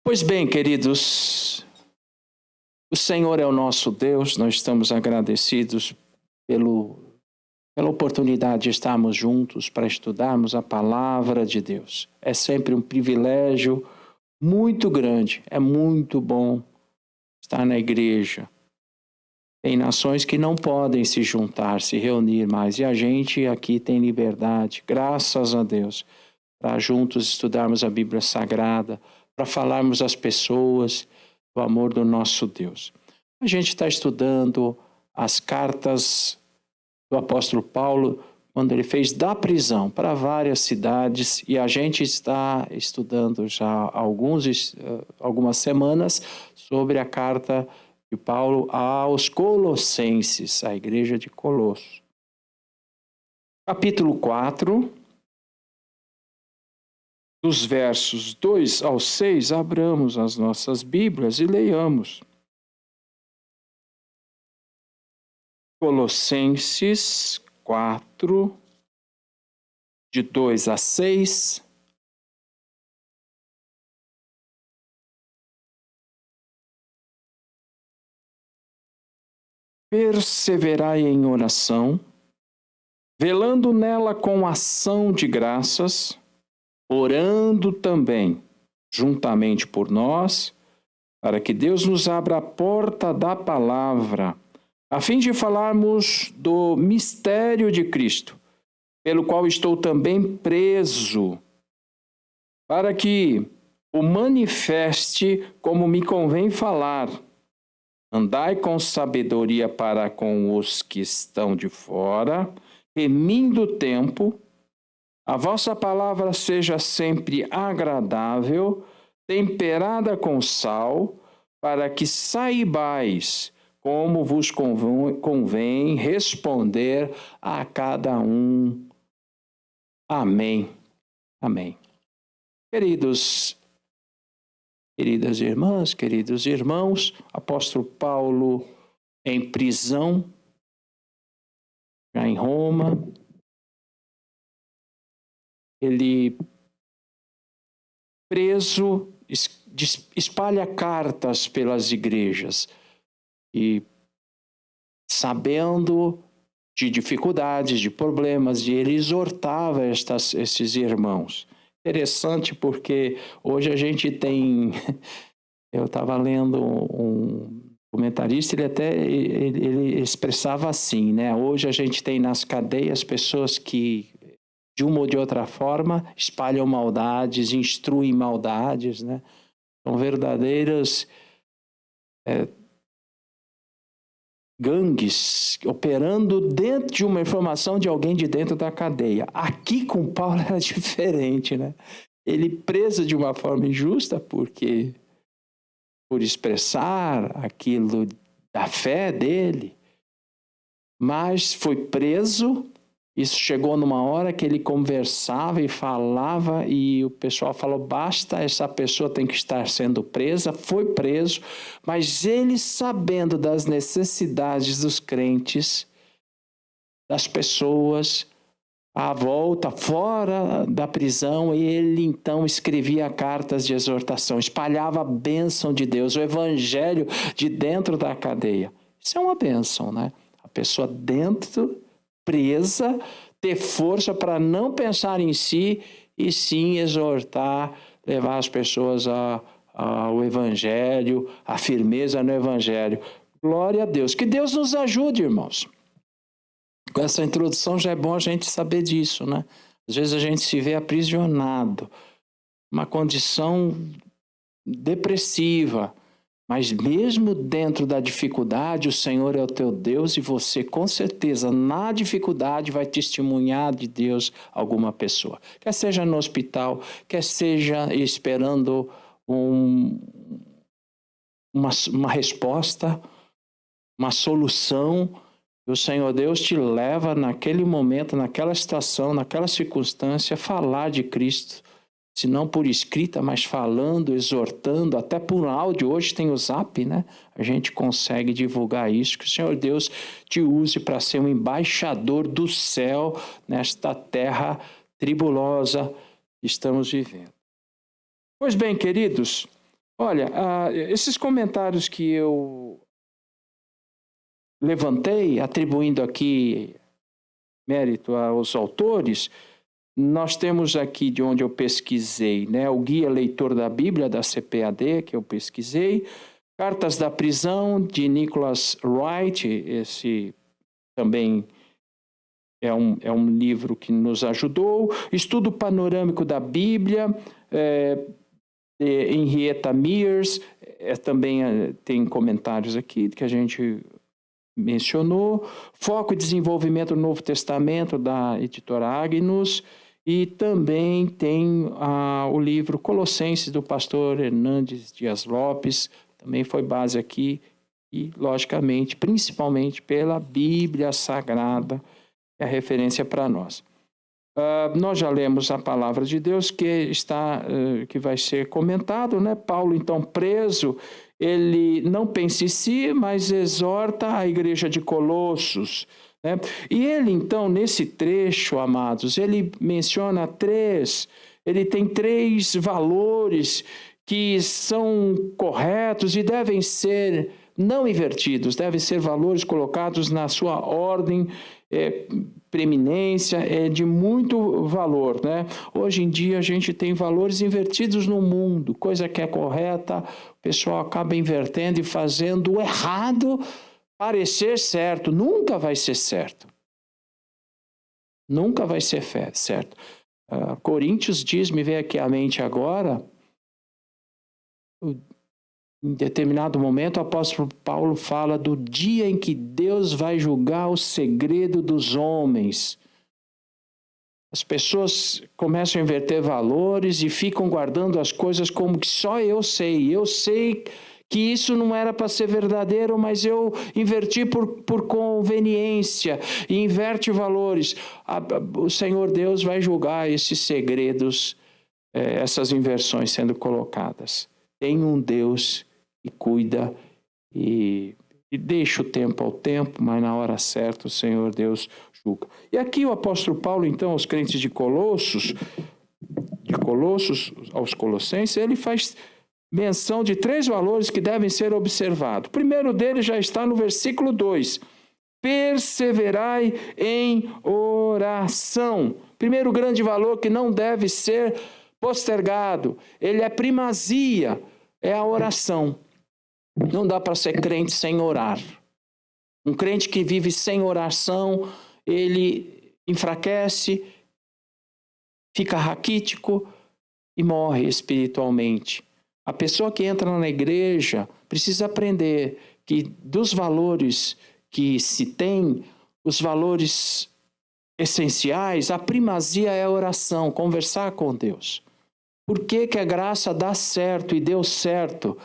Pois bem, queridos, o Senhor é o nosso Deus, nós estamos agradecidos pela oportunidade de estarmos juntos para estudarmos a palavra de Deus. É sempre um privilégio muito grande, é muito bom estar na igreja. Tem nações que não podem se juntar, se reunir mais, e a gente aqui tem liberdade, graças a Deus, para juntos estudarmos a Bíblia Sagrada, para falarmos às pessoas do amor do nosso Deus. A gente está estudando as cartas do apóstolo Paulo, quando ele fez da prisão para várias cidades, e a gente está estudando já há algumas semanas sobre a carta de Paulo aos Colossenses, a igreja de Colosso. Capítulo 4, dos versos 2 ao 6, abramos as nossas Bíblias e leiamos. Colossenses 4, de 2 a 6. Perseverai em oração, velando nela com ação de graças, orando também, juntamente por nós, para que Deus nos abra a porta da palavra, a fim de falarmos do mistério de Cristo, pelo qual estou também preso, para que o manifeste como me convém falar. Andai com sabedoria para com os que estão de fora, remindo o tempo. A vossa palavra seja sempre agradável, temperada com sal, para que saibais como vos convém responder a cada um. Amém. Amém. Queridas irmãs, queridos irmãos, apóstolo Paulo em prisão, já em Roma, ele preso, espalha cartas pelas igrejas e sabendo de dificuldades, de problemas, e ele exortava esses irmãos. Interessante porque hoje a gente tem... Eu estava lendo um comentarista, ele expressava assim, né? Hoje a gente tem nas cadeias pessoas que, de uma ou de outra forma, espalham maldades, instruem maldades, né? São verdadeiras gangues operando dentro de uma informação de alguém de dentro da cadeia. Aqui com Paulo era diferente, né? Ele preso de uma forma injusta por expressar aquilo da fé dele, mas foi preso. Isso chegou numa hora que ele conversava e falava e o pessoal falou, basta, essa pessoa tem que estar sendo presa. Foi preso, mas ele, sabendo das necessidades dos crentes, das pessoas à volta, fora da prisão, ele então escrevia cartas de exortação, espalhava a bênção de Deus, o evangelho de dentro da cadeia. Isso é uma bênção, né? A pessoa dentro, presa, ter força para não pensar em si e sim exortar, levar as pessoas ao evangelho, à firmeza no evangelho. Glória a Deus. Que Deus nos ajude, irmãos. Com essa introdução já é bom a gente saber disso, né? Às vezes a gente se vê aprisionado, uma condição depressiva, mas mesmo dentro da dificuldade, o Senhor é o teu Deus e você, com certeza, na dificuldade vai testemunhar de Deus alguma pessoa. Quer seja no hospital, quer seja esperando uma resposta, uma solução. O Senhor Deus te leva naquele momento, naquela situação, naquela circunstância, a falar de Cristo. Se não por escrita, mas falando, exortando, até por áudio. Hoje tem o Zap, né? A gente consegue divulgar isso. Que o Senhor Deus te use para ser um embaixador do céu nesta terra tribulosa que estamos vivendo. Pois bem, queridos, Olha, esses comentários que eu levantei, atribuindo aqui mérito aos autores, nós temos aqui de onde eu pesquisei, né? O Guia Leitor da Bíblia, da CPAD, que eu pesquisei, Cartas da Prisão, de Nicholas Wright, esse também é um livro que nos ajudou, Estudo Panorâmico da Bíblia, de Henrietta Mears, também tem comentários aqui que a gente mencionou, Foco e Desenvolvimento do Novo Testamento, da editora Agnus, e também tem o livro Colossenses, do pastor Hernandes Dias Lopes, também foi base aqui, e, logicamente, principalmente pela Bíblia Sagrada, é a referência para nós. Nós já lemos a palavra de Deus que vai ser comentado, né? Paulo, então, preso, ele não pensa em si, mas exorta a igreja de Colossos, né? E ele, então, nesse trecho, amados, ele menciona ele tem 3 valores que são corretos e devem ser não invertidos, devem ser valores colocados na sua ordem, preeminência, de muito valor, né? Hoje em dia a gente tem valores invertidos no mundo, coisa que é correta, o pessoal acaba invertendo e fazendo o errado parecer certo. Nunca vai ser certo. Nunca vai ser certo. Coríntios diz, me veio aqui à mente agora, em determinado momento, o apóstolo Paulo fala do dia em que Deus vai julgar o segredo dos homens. As pessoas começam a inverter valores e ficam guardando as coisas como que só eu sei. Eu sei que isso não era para ser verdadeiro, mas eu inverti por conveniência e inverte valores. O Senhor Deus vai julgar esses segredos, essas inversões sendo colocadas. Tem um Deus que cuida e deixa o tempo ao tempo, mas na hora certa o Senhor Deus julga. E aqui o apóstolo Paulo, então, aos crentes de Colossos, aos colossenses, ele faz menção de 3 valores que devem ser observados. O primeiro deles já está no versículo 2. Perseverai em oração. Primeiro grande valor que não deve ser postergado, ele é primazia, é a oração. Não dá para ser crente sem orar. Um crente que vive sem oração, ele enfraquece, fica raquítico e morre espiritualmente. A pessoa que entra na igreja precisa aprender que dos valores que se tem, os valores essenciais, a primazia é a oração, conversar com Deus. Por que a graça dá certo e deu certo?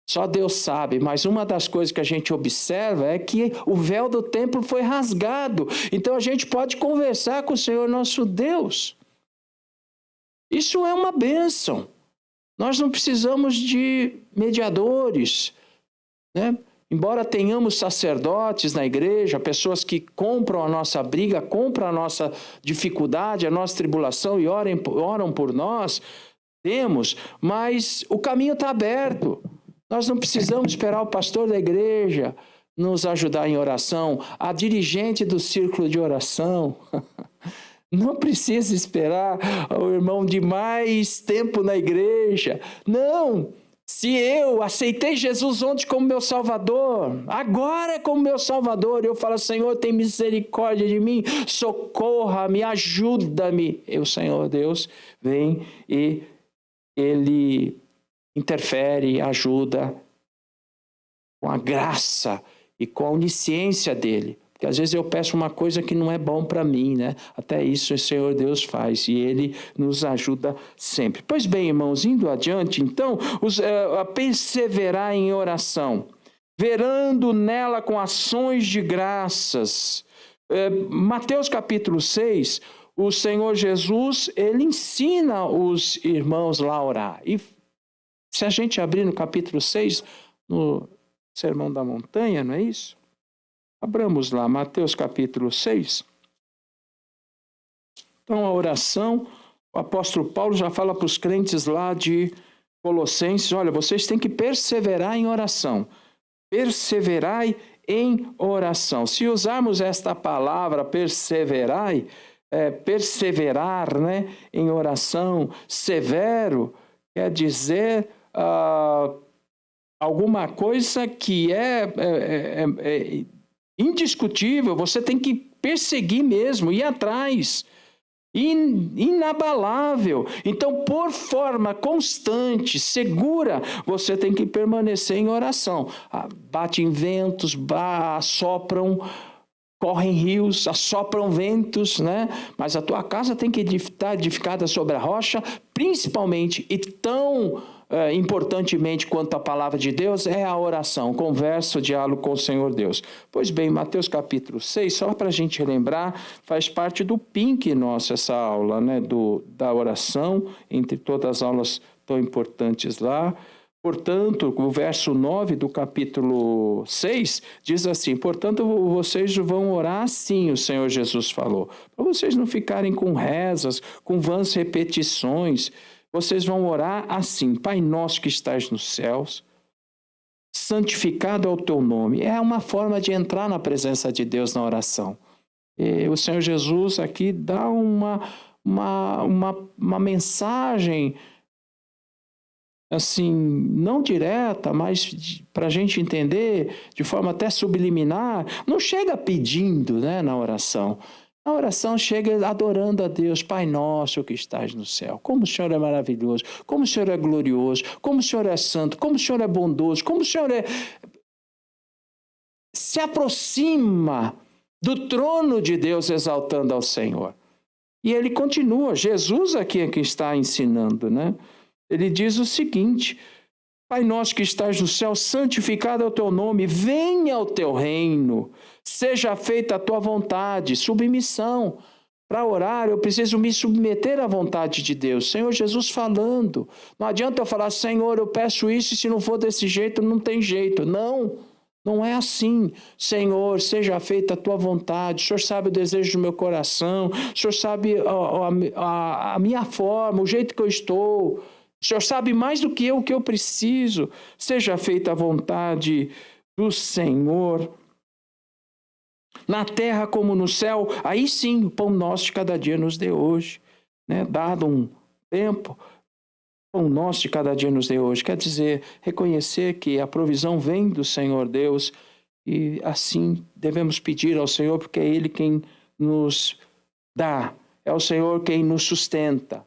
Só Deus sabe, mas uma das coisas que a gente observa é que o véu do templo foi rasgado. Então a gente pode conversar com o Senhor nosso Deus. Isso é uma bênção. Nós não precisamos de mediadores, né? Embora tenhamos sacerdotes na igreja, pessoas que compram a nossa briga, compram a nossa dificuldade, a nossa tribulação e oram por nós, temos, mas o caminho está aberto. Nós não precisamos esperar o pastor da igreja nos ajudar em oração, a dirigente do círculo de oração. Não precisa esperar o irmão de mais tempo na igreja. Não! Se eu aceitei Jesus ontem como meu Salvador, agora como meu Salvador, eu falo, Senhor, tem misericórdia de mim, socorra-me, ajuda-me. E o Senhor Deus vem e Ele interfere, ajuda com a graça e com a onisciência dele. Porque às vezes eu peço uma coisa que não é bom para mim, né? Até isso o Senhor Deus faz e Ele nos ajuda sempre. Pois bem, irmãos, indo adiante, então, a perseverar em oração, verando nela com ações de graças. Mateus capítulo 6, o Senhor Jesus, Ele ensina os irmãos lá a orar. E se a gente abrir no capítulo 6, no Sermão da Montanha, não é isso? Abramos lá, Mateus capítulo 6. Então, a oração, o apóstolo Paulo já fala para os crentes lá de Colossenses, olha, vocês têm que perseverar em oração. Perseverai em oração. Se usarmos esta palavra perseverai, perseverar, né, em oração, severo, quer dizer alguma coisa que é indiscutível, você tem que perseguir mesmo, ir atrás. Inabalável. Então, por forma constante, segura, você tem que permanecer em oração. Batem ventos, assopram, correm rios, assopram ventos, né? Mas a tua casa tem que estar edificada sobre a rocha, principalmente e tão importantemente quanto a palavra de Deus é a oração, conversa, o diálogo com o Senhor Deus. Pois bem, Mateus capítulo 6, só para a gente lembrar, faz parte do PINC nosso essa aula, né, da oração, entre todas as aulas tão importantes lá. Portanto, o verso 9 do capítulo 6 diz assim: portanto, vocês vão orar assim, o Senhor Jesus falou, para vocês não ficarem com rezas, com vãs repetições. Vocês vão orar assim: Pai nosso que estás nos céus, santificado é o teu nome. É uma forma de entrar na presença de Deus na oração. E o Senhor Jesus aqui dá uma mensagem, assim, não direta, mas para a gente entender, de forma até subliminar. Não chega pedindo, né, na oração. A oração chega adorando a Deus. Pai nosso que estás no céu, como o Senhor é maravilhoso, como o Senhor é glorioso, como o Senhor é santo, como o Senhor é bondoso, como o Senhor se aproxima do trono de Deus exaltando ao Senhor. E ele continua, Jesus aqui é quem está ensinando, né? Ele diz o seguinte: Pai nosso que estás no céu, santificado é o teu nome, venha o teu reino, seja feita a tua vontade. Submissão. Para orar, eu preciso me submeter à vontade de Deus. Senhor Jesus falando. Não adianta eu falar: Senhor, eu peço isso, e se não for desse jeito, não tem jeito. Não, não é assim. Senhor, seja feita a tua vontade. O Senhor sabe o desejo do meu coração. O Senhor sabe a minha forma, o jeito que eu estou. O Senhor sabe mais do que eu o que eu preciso. Seja feita a vontade do Senhor. Na terra como no céu, aí sim, o pão nosso de cada dia nos dê hoje. Né? Dado um tempo, o pão nosso de cada dia nos dê hoje. Quer dizer, reconhecer que a provisão vem do Senhor Deus e assim devemos pedir ao Senhor, porque é Ele quem nos dá. É o Senhor quem nos sustenta.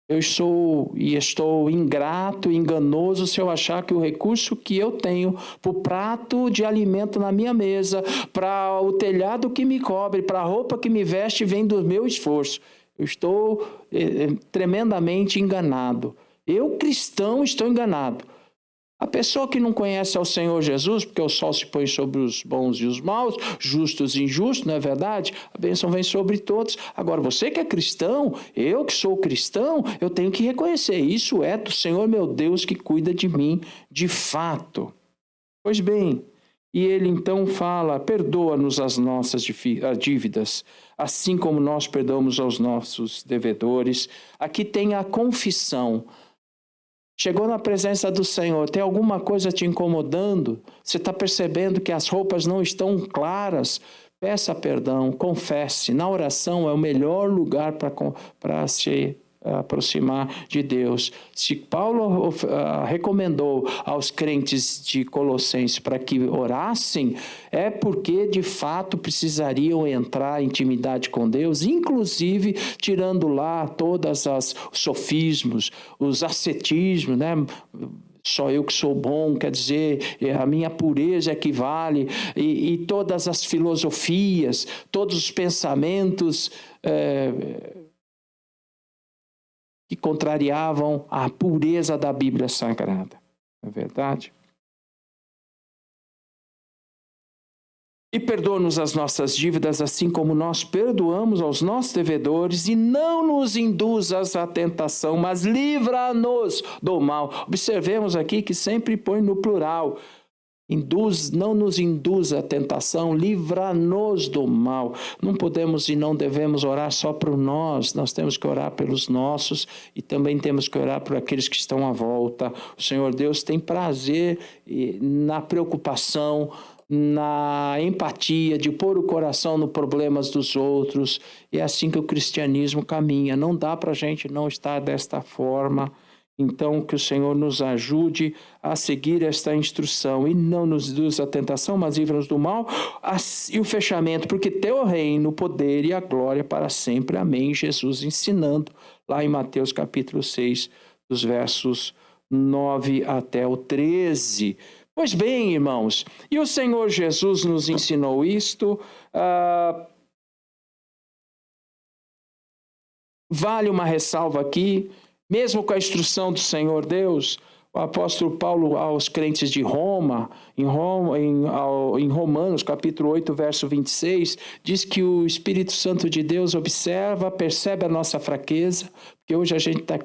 Eu estou ingrato, enganoso se eu achar que o recurso que eu tenho para o prato de alimento na minha mesa, para o telhado que me cobre, para a roupa que me veste, vem do meu esforço. Eu estou tremendamente enganado. Eu, cristão, estou enganado. A pessoa que não conhece ao Senhor Jesus, porque o sol se põe sobre os bons e os maus, justos e injustos, não é verdade? A bênção vem sobre todos. Agora, você que é cristão, eu que sou cristão, eu tenho que reconhecer, isso é do Senhor meu Deus que cuida de mim de fato. Pois bem, e ele então fala: perdoa-nos as nossas dívidas, assim como nós perdoamos aos nossos devedores. Aqui tem a confissão. Chegou na presença do Senhor, tem alguma coisa te incomodando? Você está percebendo que as roupas não estão claras? Peça perdão, confesse. Na oração é o melhor lugar para se aproximar de Deus. Se Paulo recomendou aos crentes de Colossenses para que orassem, é porque de fato precisariam entrar em intimidade com Deus, inclusive tirando lá todas os sofismos, os ascetismos, né? Só eu que sou bom, quer dizer, a minha pureza equivale, e todas as filosofias, todos os pensamentos que contrariavam a pureza da Bíblia Sagrada. Não é verdade? E perdoa-nos as nossas dívidas, assim como nós perdoamos aos nossos devedores, e não nos induzas à tentação, mas livra-nos do mal. Observemos aqui que sempre põe no plural. Não nos induza à tentação, livra-nos do mal. Não podemos e não devemos orar só por nós temos que orar pelos nossos e também temos que orar por aqueles que estão à volta. O Senhor Deus tem prazer na preocupação, na empatia, de pôr o coração nos problemas dos outros. É assim que o cristianismo caminha. Não dá para a gente não estar desta forma. Então, que o Senhor nos ajude a seguir esta instrução e não nos induz à tentação, mas livra-nos do mal. E o fechamento, porque teu reino, o poder e a glória para sempre. Amém. Jesus ensinando lá em Mateus capítulo 6, dos versos 9 até o 13. Pois bem, irmãos, e o Senhor Jesus nos ensinou isto. Vale uma ressalva aqui. Mesmo com a instrução do Senhor Deus, o apóstolo Paulo aos crentes de Roma, em Romanos, capítulo 8, verso 26, diz que o Espírito Santo de Deus percebe a nossa fraqueza, porque hoje a gente está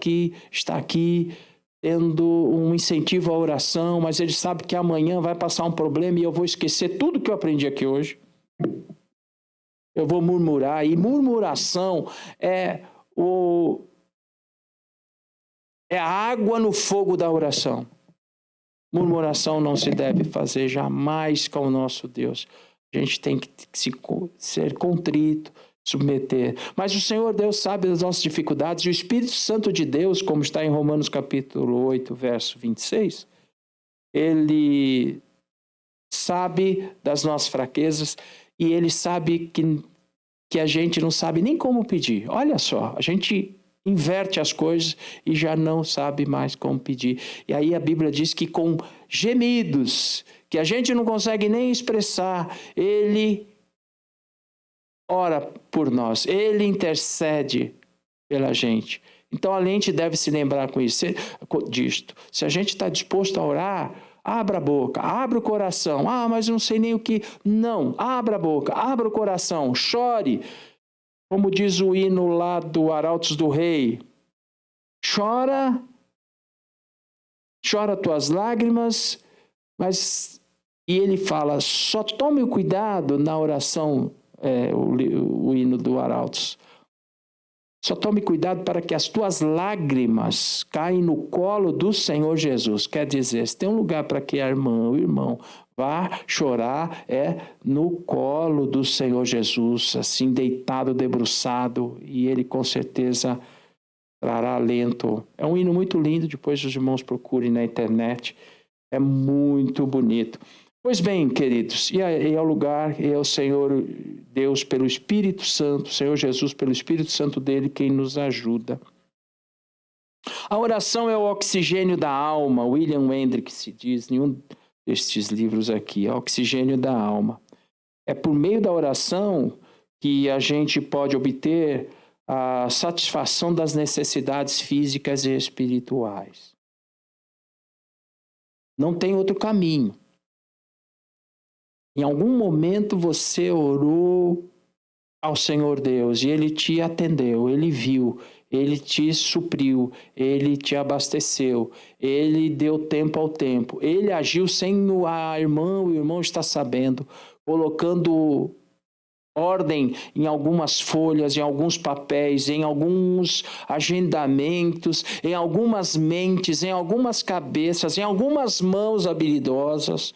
aqui tendo um incentivo à oração, mas ele sabe que amanhã vai passar um problema e eu vou esquecer tudo que eu aprendi aqui hoje. Eu vou murmurar, e murmuração é a água no fogo da oração. Murmuração não se deve fazer jamais com o nosso Deus. A gente tem que ser contrito, submeter. Mas o Senhor Deus sabe das nossas dificuldades, e o Espírito Santo de Deus, como está em Romanos capítulo 8, verso 26, ele sabe das nossas fraquezas e ele sabe que a gente não sabe nem como pedir. Olha só, a gente inverte as coisas e já não sabe mais como pedir. E aí a Bíblia diz que com gemidos, que a gente não consegue nem expressar, ele ora por nós, ele intercede pela gente. Então a gente deve se lembrar disto. Se a gente está disposto a orar, abra a boca, abra o coração. Mas eu não sei nem o que. Não, abra a boca, abra o coração, chore. Como diz o hino lá do Arautos do Rei, chora tuas lágrimas, e ele fala, só tome o cuidado na oração, o hino do Arautos, só tome cuidado para que as tuas lágrimas caem no colo do Senhor Jesus. Quer dizer, se tem um lugar para que a irmã, o irmão, vá chorar, no colo do Senhor Jesus, assim, deitado, debruçado, e ele com certeza trará alento. É um hino muito lindo, depois os irmãos procurem na internet, é muito bonito. Pois bem, queridos, e é o lugar, é o Senhor Deus pelo Espírito Santo, o Senhor Jesus pelo Espírito Santo dele, quem nos ajuda. A oração é o oxigênio da alma. William Hendricks diz em um destes livros aqui, o oxigênio da alma. É por meio da oração que a gente pode obter a satisfação das necessidades físicas e espirituais. Não tem outro caminho. Em algum momento você orou ao Senhor Deus e Ele te atendeu, Ele viu, Ele te supriu, Ele te abasteceu, Ele deu tempo ao tempo, Ele agiu sem o irmão está sabendo, colocando ordem em algumas folhas, em alguns papéis, em alguns agendamentos, em algumas mentes, em algumas cabeças, em algumas mãos habilidosas.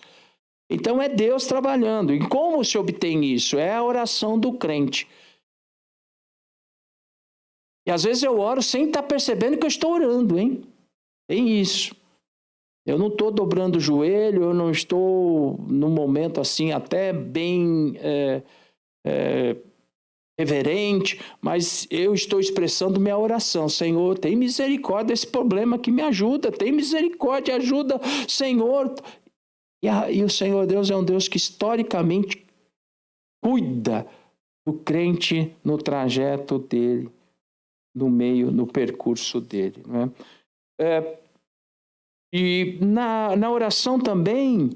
Então é Deus trabalhando. E como se obtém isso? É a oração do crente. E às vezes eu oro sem estar percebendo que eu estou orando, hein? Tem isso. Eu não estou dobrando o joelho, eu não estou num momento assim até bem reverente, mas eu estou expressando minha oração. Senhor, tem misericórdia desse problema que me ajuda. Tem misericórdia, ajuda, Senhor. E o Senhor Deus é um Deus que historicamente cuida do crente no trajeto dele, no percurso dele. Não é? E na oração também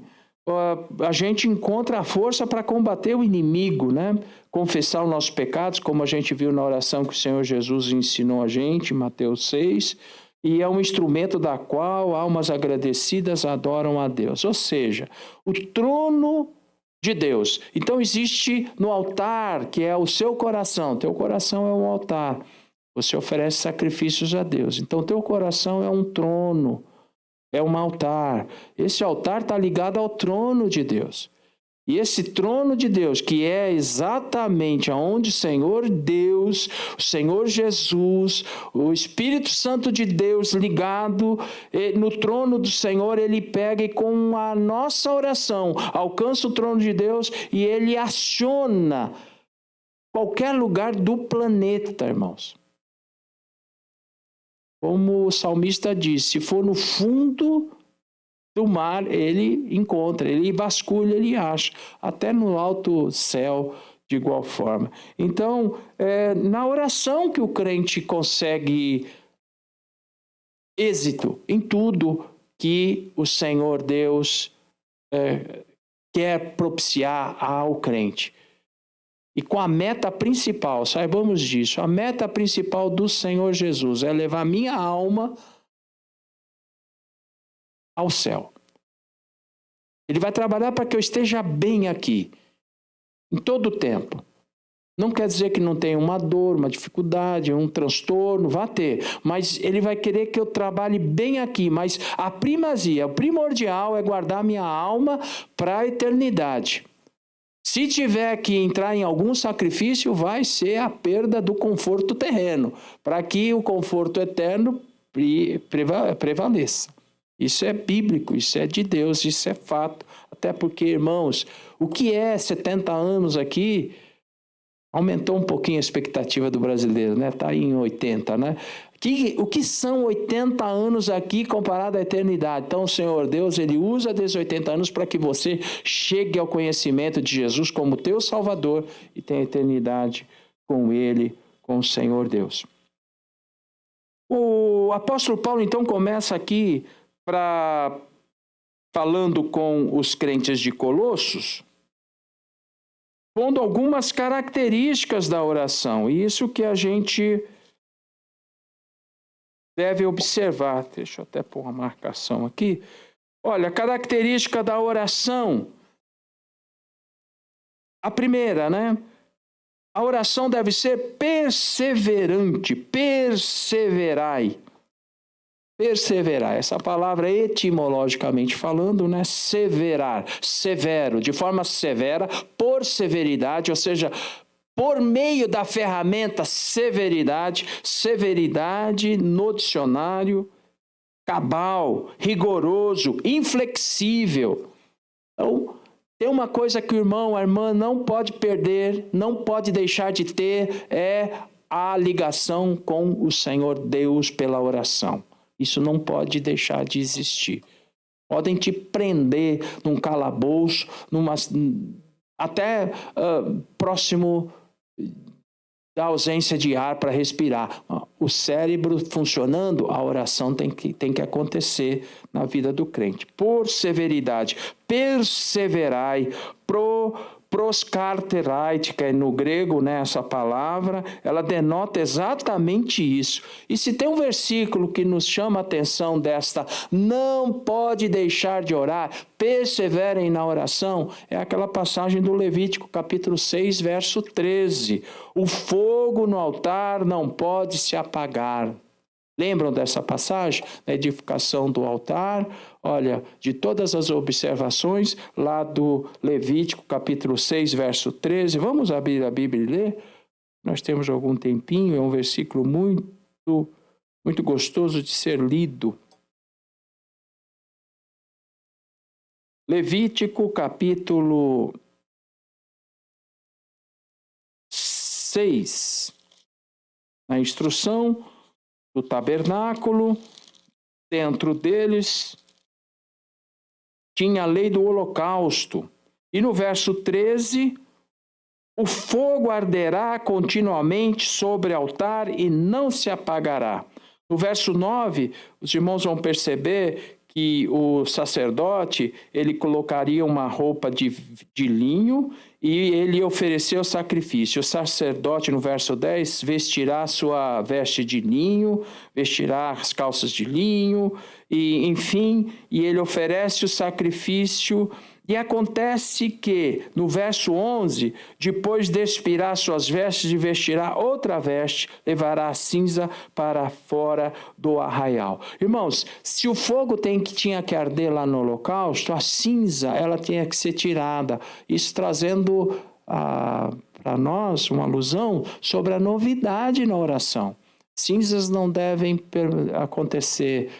a gente encontra a força para combater o inimigo, né? Confessar os nossos pecados, como a gente viu na oração que o Senhor Jesus ensinou a gente, em Mateus 6. e é um instrumento da qual almas agradecidas adoram a Deus. Ou seja, o trono de Deus. Então existe no altar, que é o seu coração. Teu coração é um altar. Você oferece sacrifícios a Deus. Então teu coração é um trono, é um altar. Esse altar está ligado ao trono de Deus. E esse trono de Deus, que é exatamente aonde o Senhor Deus, o Senhor Jesus, o Espírito Santo de Deus ligado no trono do Senhor, ele pega e com a nossa oração alcança o trono de Deus e ele aciona qualquer lugar do planeta, irmãos. Como o salmista diz, se for no fundo do mar, ele encontra, ele vasculha, ele acha, até no alto céu de igual forma. Então, na oração que o crente consegue êxito em tudo que o Senhor Deus quer propiciar ao crente. E com a meta principal, saibamos disso, a meta principal do Senhor Jesus é levar minha alma ao céu. Ele vai trabalhar para que eu esteja bem aqui, em todo o tempo. Não quer dizer que não tenha uma dor, uma dificuldade, um transtorno, vai ter. Mas ele vai querer que eu trabalhe bem aqui. Mas a primazia, o primordial é guardar minha alma para a eternidade. Se tiver que entrar em algum sacrifício, vai ser a perda do conforto terreno, para que o conforto eterno prevaleça. Isso é bíblico, isso é de Deus, isso é fato. Até porque, irmãos, o que é 70 anos aqui, aumentou um pouquinho a expectativa do brasileiro, né? Está em 80, né? O que são 80 anos aqui comparado à eternidade? Então, o Senhor Deus, ele usa desses 80 anos para que você chegue ao conhecimento de Jesus como teu Salvador e tenha eternidade com ele, com o Senhor Deus. O apóstolo Paulo, então, começa aqui falando com os crentes de Colossos, pondo algumas características da oração. E isso que a gente deve observar. Deixa eu até pôr uma marcação aqui. Olha, a característica da oração. A primeira, né? A oração deve ser perseverante. Perseverai. Perseverar, essa palavra etimologicamente falando, né? Severar, severo, de forma severa, por severidade, ou seja, por meio da ferramenta severidade, severidade no dicionário, cabal, rigoroso, inflexível. Então, tem uma coisa que o irmão, a irmã não pode perder, não pode deixar de ter, é a ligação com o Senhor Deus pela oração. Isso não pode deixar de existir. Podem te prender num calabouço, até próximo da ausência de ar para respirar. O cérebro funcionando, a oração tem que acontecer na vida do crente. Por severidade, perseverai, proskarterai, que é no grego, né, essa palavra, ela denota exatamente isso. E se tem um versículo que nos chama a atenção desta, não pode deixar de orar, perseverem na oração, é aquela passagem do Levítico, capítulo 6, verso 13. O fogo no altar não pode se apagar. Lembram dessa passagem? Da edificação do altar? Olha, de todas as observações lá do Levítico, capítulo 6, verso 13. Vamos abrir a Bíblia e ler? Nós temos algum tempinho, é um versículo muito gostoso de ser lido. Levítico, capítulo 6. Na instrução do tabernáculo, dentro deles tinha a lei do holocausto. E no verso 13, o fogo arderá continuamente sobre o altar e não se apagará. No verso 9, os irmãos vão perceber que o sacerdote, ele colocaria uma roupa de linho e ele ofereceu sacrifício. O sacerdote, no verso 10, vestirá sua veste de linho, vestirá as calças de linho, e enfim, e ele oferece o sacrifício. E acontece que, no verso 11, depois de expirar suas vestes e vestirá outra veste, levará a cinza para fora do arraial. Irmãos, se o fogo tinha que arder lá no holocausto, a cinza ela tinha que ser tirada. Isso trazendo para nós uma alusão sobre a novidade na oração. Cinzas não devem acontecer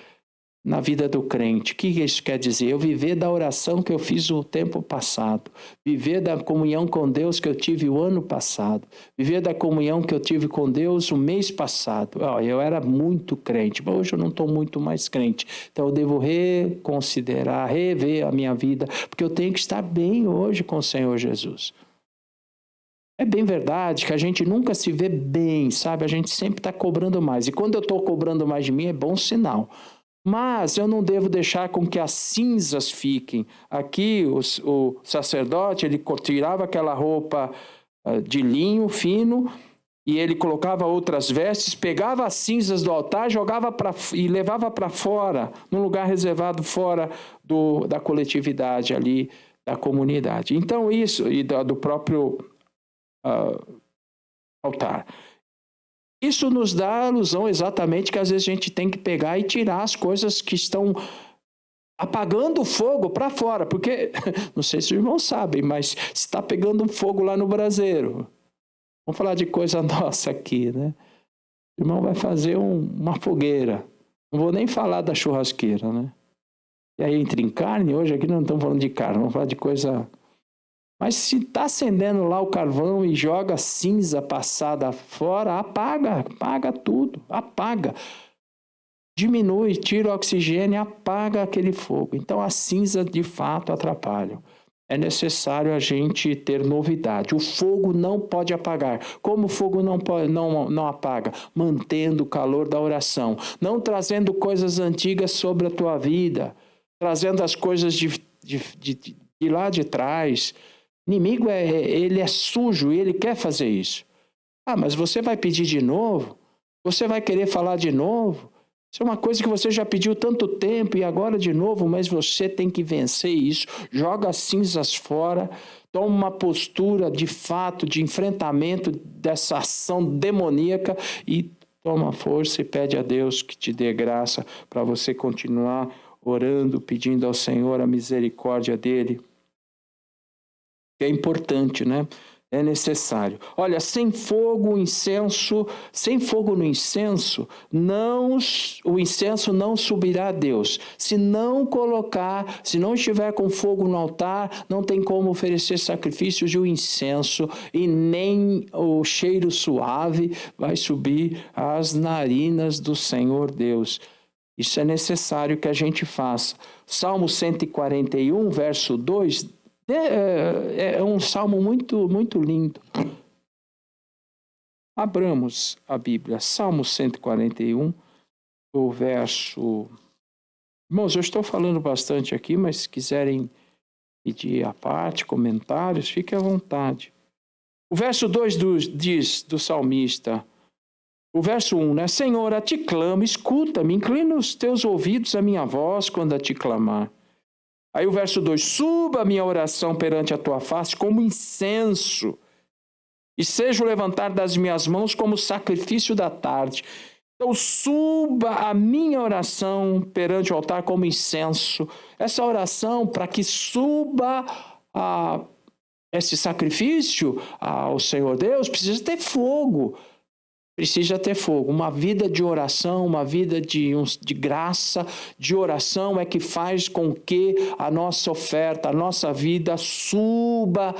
na vida do crente. O que isso quer dizer? Eu viver da oração que eu fiz o tempo passado, viver da comunhão com Deus que eu tive o ano passado, viver da comunhão que eu tive com Deus o mês passado. Eu era muito crente, mas hoje eu não estou muito mais crente. Então eu devo reconsiderar, rever a minha vida, porque eu tenho que estar bem hoje com o Senhor Jesus. É bem verdade que a gente nunca se vê bem, sabe? A gente sempre está cobrando mais. E quando eu estou cobrando mais de mim, é bom sinal. Mas eu não devo deixar com que as cinzas fiquem. Aqui o sacerdote, ele tirava aquela roupa de linho fino e ele colocava outras vestes, pegava as cinzas do altar, jogava e levava para fora, num lugar reservado fora da coletividade ali, da comunidade. Então isso, e do próprio altar. Isso nos dá a alusão exatamente que às vezes a gente tem que pegar e tirar as coisas que estão apagando o fogo para fora, porque, não sei se os irmãos sabem, mas está pegando um fogo lá no braseiro. Vamos falar de coisa nossa aqui, né? O irmão vai fazer uma fogueira. Não vou nem falar da churrasqueira, né? E aí entra em carne, hoje aqui não estamos falando de carne, vamos falar de coisa... Mas se está acendendo lá o carvão e joga cinza passada fora, apaga tudo, apaga. Diminui, tira o oxigênio, apaga aquele fogo. Então as cinzas de fato atrapalham. É necessário a gente ter novidade. O fogo não pode apagar. Como o fogo não apaga? Mantendo o calor da oração. Não trazendo coisas antigas sobre a tua vida. Trazendo as coisas de lá de trás. O inimigo, ele é sujo e ele quer fazer isso. Mas você vai pedir de novo? Você vai querer falar de novo? Isso é uma coisa que você já pediu tanto tempo e agora de novo, mas você tem que vencer isso. Joga as cinzas fora, toma uma postura de fato, de enfrentamento dessa ação demoníaca e toma força e pede a Deus que te dê graça para você continuar orando, pedindo ao Senhor a misericórdia dele. É importante, né? É necessário. Olha, sem fogo no incenso, o incenso não subirá a Deus. Se não estiver com fogo no altar, não tem como oferecer sacrifícios de incenso e nem o cheiro suave vai subir às narinas do Senhor Deus. Isso é necessário que a gente faça. Salmo 141, verso 2, é um salmo muito, muito lindo. Abramos a Bíblia, Salmo 141, o verso... Irmãos, eu estou falando bastante aqui, mas se quiserem pedir à parte, comentários, fiquem à vontade. O verso 2 diz do salmista, o verso 1, né? Senhor, a ti clamo, escuta-me, inclina os teus ouvidos à minha voz quando a ti clamar. Aí o verso 2, suba a minha oração perante a tua face como incenso, e seja o levantar das minhas mãos como sacrifício da tarde. Então suba a minha oração perante o altar como incenso. Essa oração, para que suba esse sacrifício ao Senhor Deus, precisa ter fogo. Precisa ter fogo. Uma vida de oração, uma vida de graça, de oração é que faz com que a nossa oferta, a nossa vida suba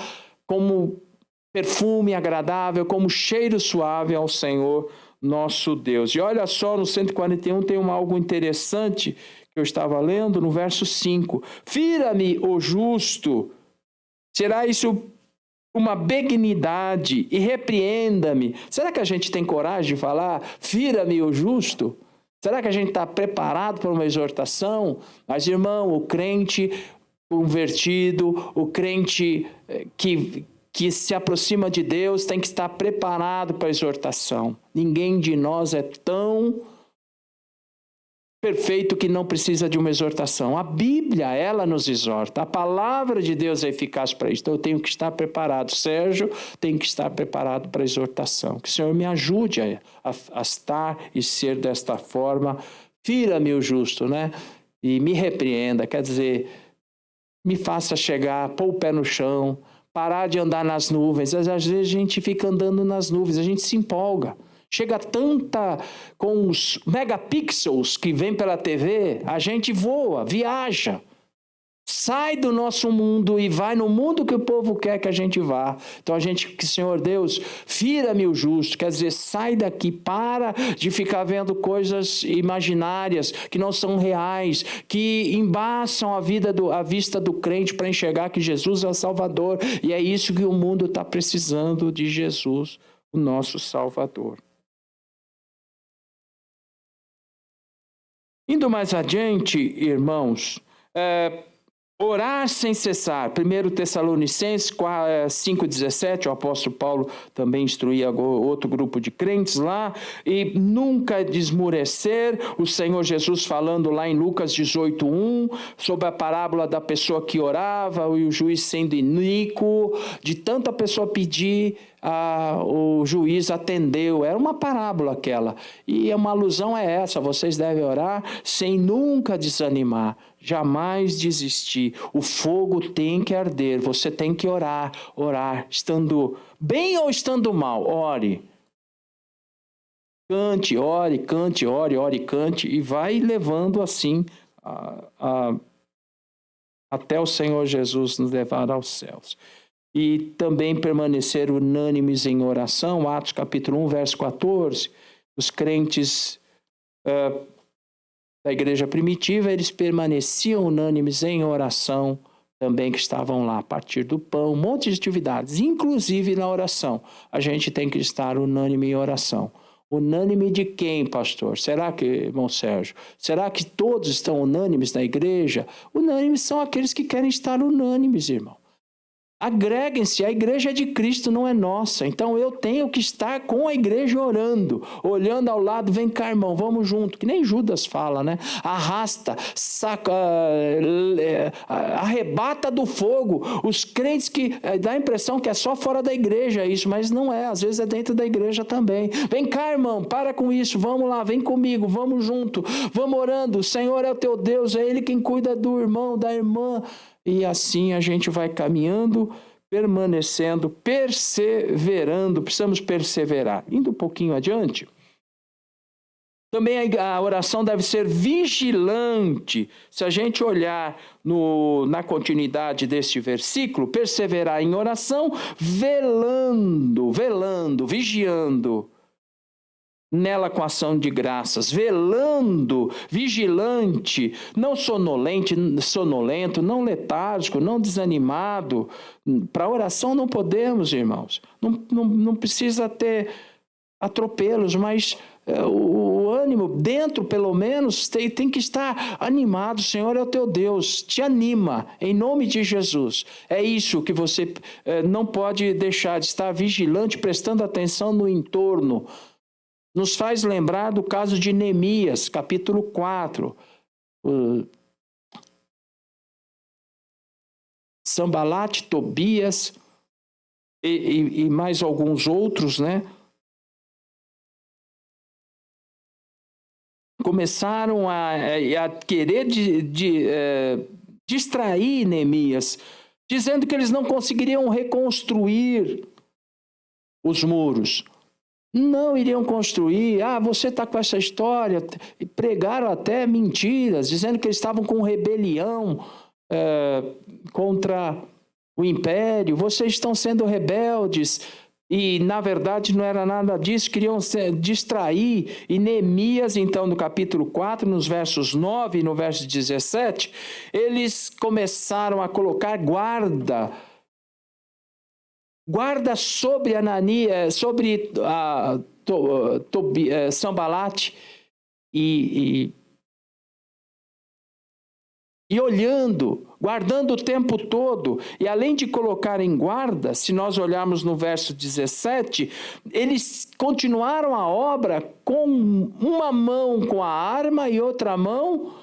como perfume agradável, como cheiro suave ao Senhor nosso Deus. E olha só, no 141 tem algo interessante que eu estava lendo no verso 5. Fira-me, o justo, será isso uma benignidade, e repreenda-me. Será que a gente tem coragem de falar, fira-me o justo? Será que a gente está preparado para uma exortação? Mas, irmão, o crente convertido, o crente que que se aproxima de Deus tem que estar preparado para a exortação. Ninguém de nós é tão perfeito que não precisa de uma exortação. A Bíblia, ela nos exorta. A palavra de Deus é eficaz para isso. Então eu tenho que estar preparado. Sérgio tem que estar preparado para a exortação. Que o Senhor me ajude a estar e ser desta forma. Fira-me o justo, né? E me repreenda. Quer dizer, me faça chegar, pôr o pé no chão, parar de andar nas nuvens. Às vezes a gente fica andando nas nuvens, a gente se empolga. Chega tanta, com os megapixels que vem pela TV, a gente voa, viaja. Sai do nosso mundo e vai no mundo que o povo quer que a gente vá. Então a gente, que Senhor Deus, fira-me o justo, quer dizer, sai daqui, para de ficar vendo coisas imaginárias, que não são reais, que embaçam a vista do crente para enxergar que Jesus é o Salvador. E é isso que o mundo está precisando, de Jesus, o nosso Salvador. Indo mais adiante, irmãos, orar sem cessar. 1 Tessalonicenses 5,17, o apóstolo Paulo também instruía outro grupo de crentes lá. E nunca desmurecer, o Senhor Jesus falando lá em Lucas 18,1, sobre a parábola da pessoa que orava e o juiz sendo iníquo, de tanta pessoa pedir, o juiz atendeu. Era uma parábola aquela. E uma alusão é essa: vocês devem orar sem nunca desanimar. Jamais desistir. O fogo tem que arder. Você tem que orar, estando bem ou estando mal, ore. Cante, ore, cante, ore, cante, e vai levando assim até o Senhor Jesus nos levar aos céus. E também permanecer unânimes em oração. Atos capítulo 1, verso 14. Os crentes da igreja primitiva, eles permaneciam unânimes em oração, também que estavam lá a partir do pão, um monte de atividades, inclusive na oração. A gente tem que estar unânime em oração. Unânime de quem, pastor? Será que, irmão Sérgio? Será que todos estão unânimes na igreja? Unânimes são aqueles que querem estar unânimes, irmão. Agreguem-se, a igreja é de Cristo, não é nossa. Então eu tenho que estar com a igreja orando, olhando ao lado, vem cá, irmão, vamos junto, que nem Judas fala, né? Arrasta, saca, arrebata do fogo. Os crentes que dá a impressão que é só fora da igreja isso, mas não é, às vezes é dentro da igreja também. Vem cá, irmão, para com isso, vamos lá, vem comigo, vamos junto, vamos orando. O Senhor é o teu Deus, é Ele quem cuida do irmão, da irmã. E assim a gente vai caminhando, permanecendo, perseverando. Precisamos perseverar. Indo um pouquinho adiante. Também a oração deve ser vigilante. Se a gente olhar na continuidade deste versículo, perseverar em oração, velando, vigiando. Nela com ação de graças, velando, vigilante, não sonolento, não letárgico, não desanimado. Para a oração não podemos, irmãos. Não precisa ter atropelos, mas o ânimo dentro, pelo menos, tem que estar animado. O Senhor é o teu Deus, te anima, em nome de Jesus. É isso que você não pode deixar de estar vigilante, prestando atenção no entorno. Nos faz lembrar do caso de Neemias, capítulo 4. Sanbalate, Tobias e mais alguns outros, né? Começaram a querer distrair Neemias, dizendo que eles não conseguiriam reconstruir os muros. Não iriam construir. Você está com essa história. E pregaram até mentiras, dizendo que eles estavam com rebelião contra o império. Vocês estão sendo rebeldes. E, na verdade, não era nada disso. Queriam distrair. E Neemias, então, no capítulo 4, nos versos 9 e no verso 17, eles começaram a colocar guarda sobre Ananias, sobre Sanbalate e e olhando, guardando o tempo todo. E além de colocar em guarda, se nós olharmos no verso 17, eles continuaram a obra com uma mão com a arma e outra mão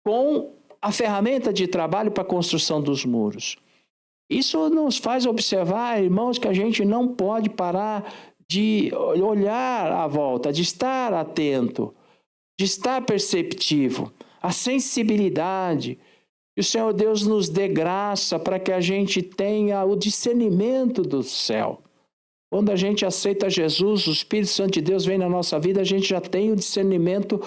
com a ferramenta de trabalho para a construção dos muros. Isso nos faz observar, irmãos, que a gente não pode parar de olhar à volta, de estar atento, de estar perceptivo, a sensibilidade. Que o Senhor Deus nos dê graça para que a gente tenha o discernimento do céu. Quando a gente aceita Jesus, o Espírito Santo de Deus vem na nossa vida, a gente já tem o discernimento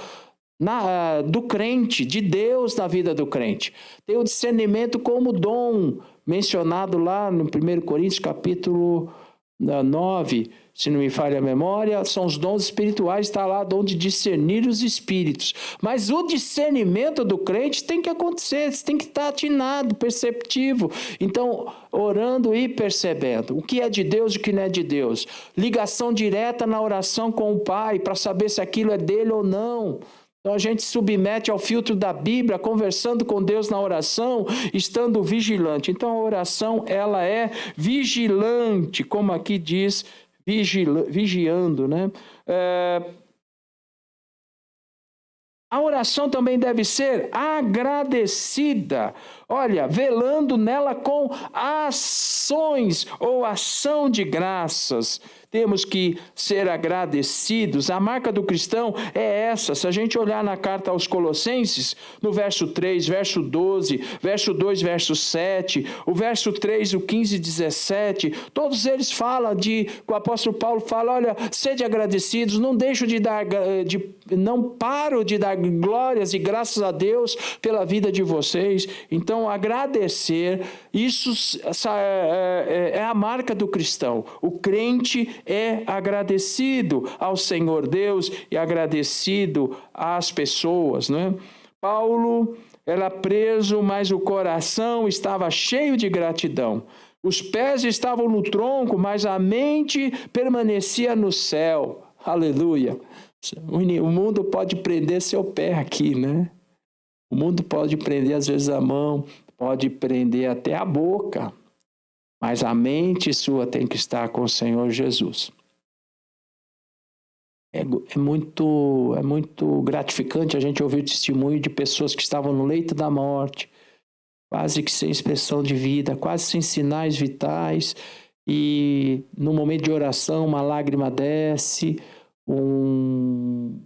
do crente, de Deus na vida do crente. Tem o discernimento como dom, mencionado lá no 1 Coríntios capítulo 9, se não me falha a memória, são os dons espirituais, está lá, dom de discernir os espíritos. Mas o discernimento do crente tem que acontecer, tem que estar atinado, perceptivo. Então, orando e percebendo o que é de Deus e o que não é de Deus. Ligação direta na oração com o Pai, para saber se aquilo é dele ou não. Então a gente submete ao filtro da Bíblia, conversando com Deus na oração, estando vigilante. Então a oração, ela é vigilante, como aqui diz, vigiando, né? A oração também deve ser agradecida. Olha, velando nela com ações ou ação de graças. Temos que ser agradecidos. A marca do cristão é essa. Se a gente olhar na carta aos Colossenses, no verso 3, verso 12, verso 2, verso 7, o verso 3, o 15 e 17, todos eles falam o apóstolo Paulo fala, olha, sede agradecidos, não deixo não paro de dar glórias e graças a Deus pela vida de vocês. Então, agradecer, isso é a marca do cristão. O crente é agradecido ao Senhor Deus e agradecido às pessoas, né? Paulo era preso, mas o coração estava cheio de gratidão. Os pés estavam no tronco, mas a mente permanecia no céu. Aleluia! O mundo pode prender seu pé aqui, né? O mundo pode prender às vezes a mão, pode prender até a boca. Mas a mente sua tem que estar com o Senhor Jesus. É muito gratificante a gente ouvir o testemunho de pessoas que estavam no leito da morte, quase que sem expressão de vida, quase sem sinais vitais, e no momento de oração uma lágrima desce, um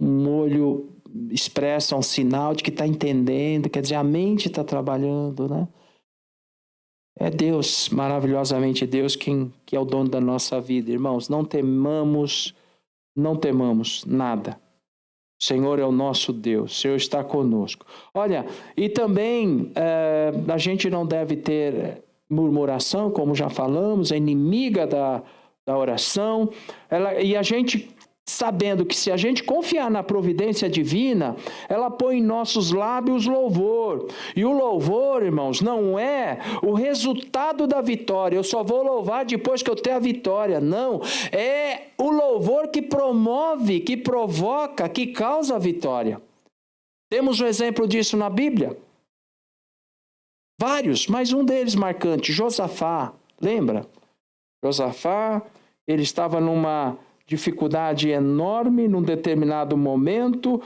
olho expressa um sinal de que está entendendo, quer dizer, a mente está trabalhando, né? É Deus, maravilhosamente Deus, que é o dono da nossa vida. Irmãos, não temamos nada. O Senhor é o nosso Deus, o Senhor está conosco. Olha, e também a gente não deve ter murmuração, como já falamos, é inimiga da oração. E a gente, sabendo que se a gente confiar na providência divina, ela põe em nossos lábios louvor. E o louvor, irmãos, não é o resultado da vitória. Eu só vou louvar depois que eu ter a vitória. Não, é o louvor que promove, que provoca, que causa a vitória. Temos um exemplo disso na Bíblia. Vários, mas um deles marcante, Josafá. Lembra? Josafá, ele estava numa dificuldade enorme num determinado momento.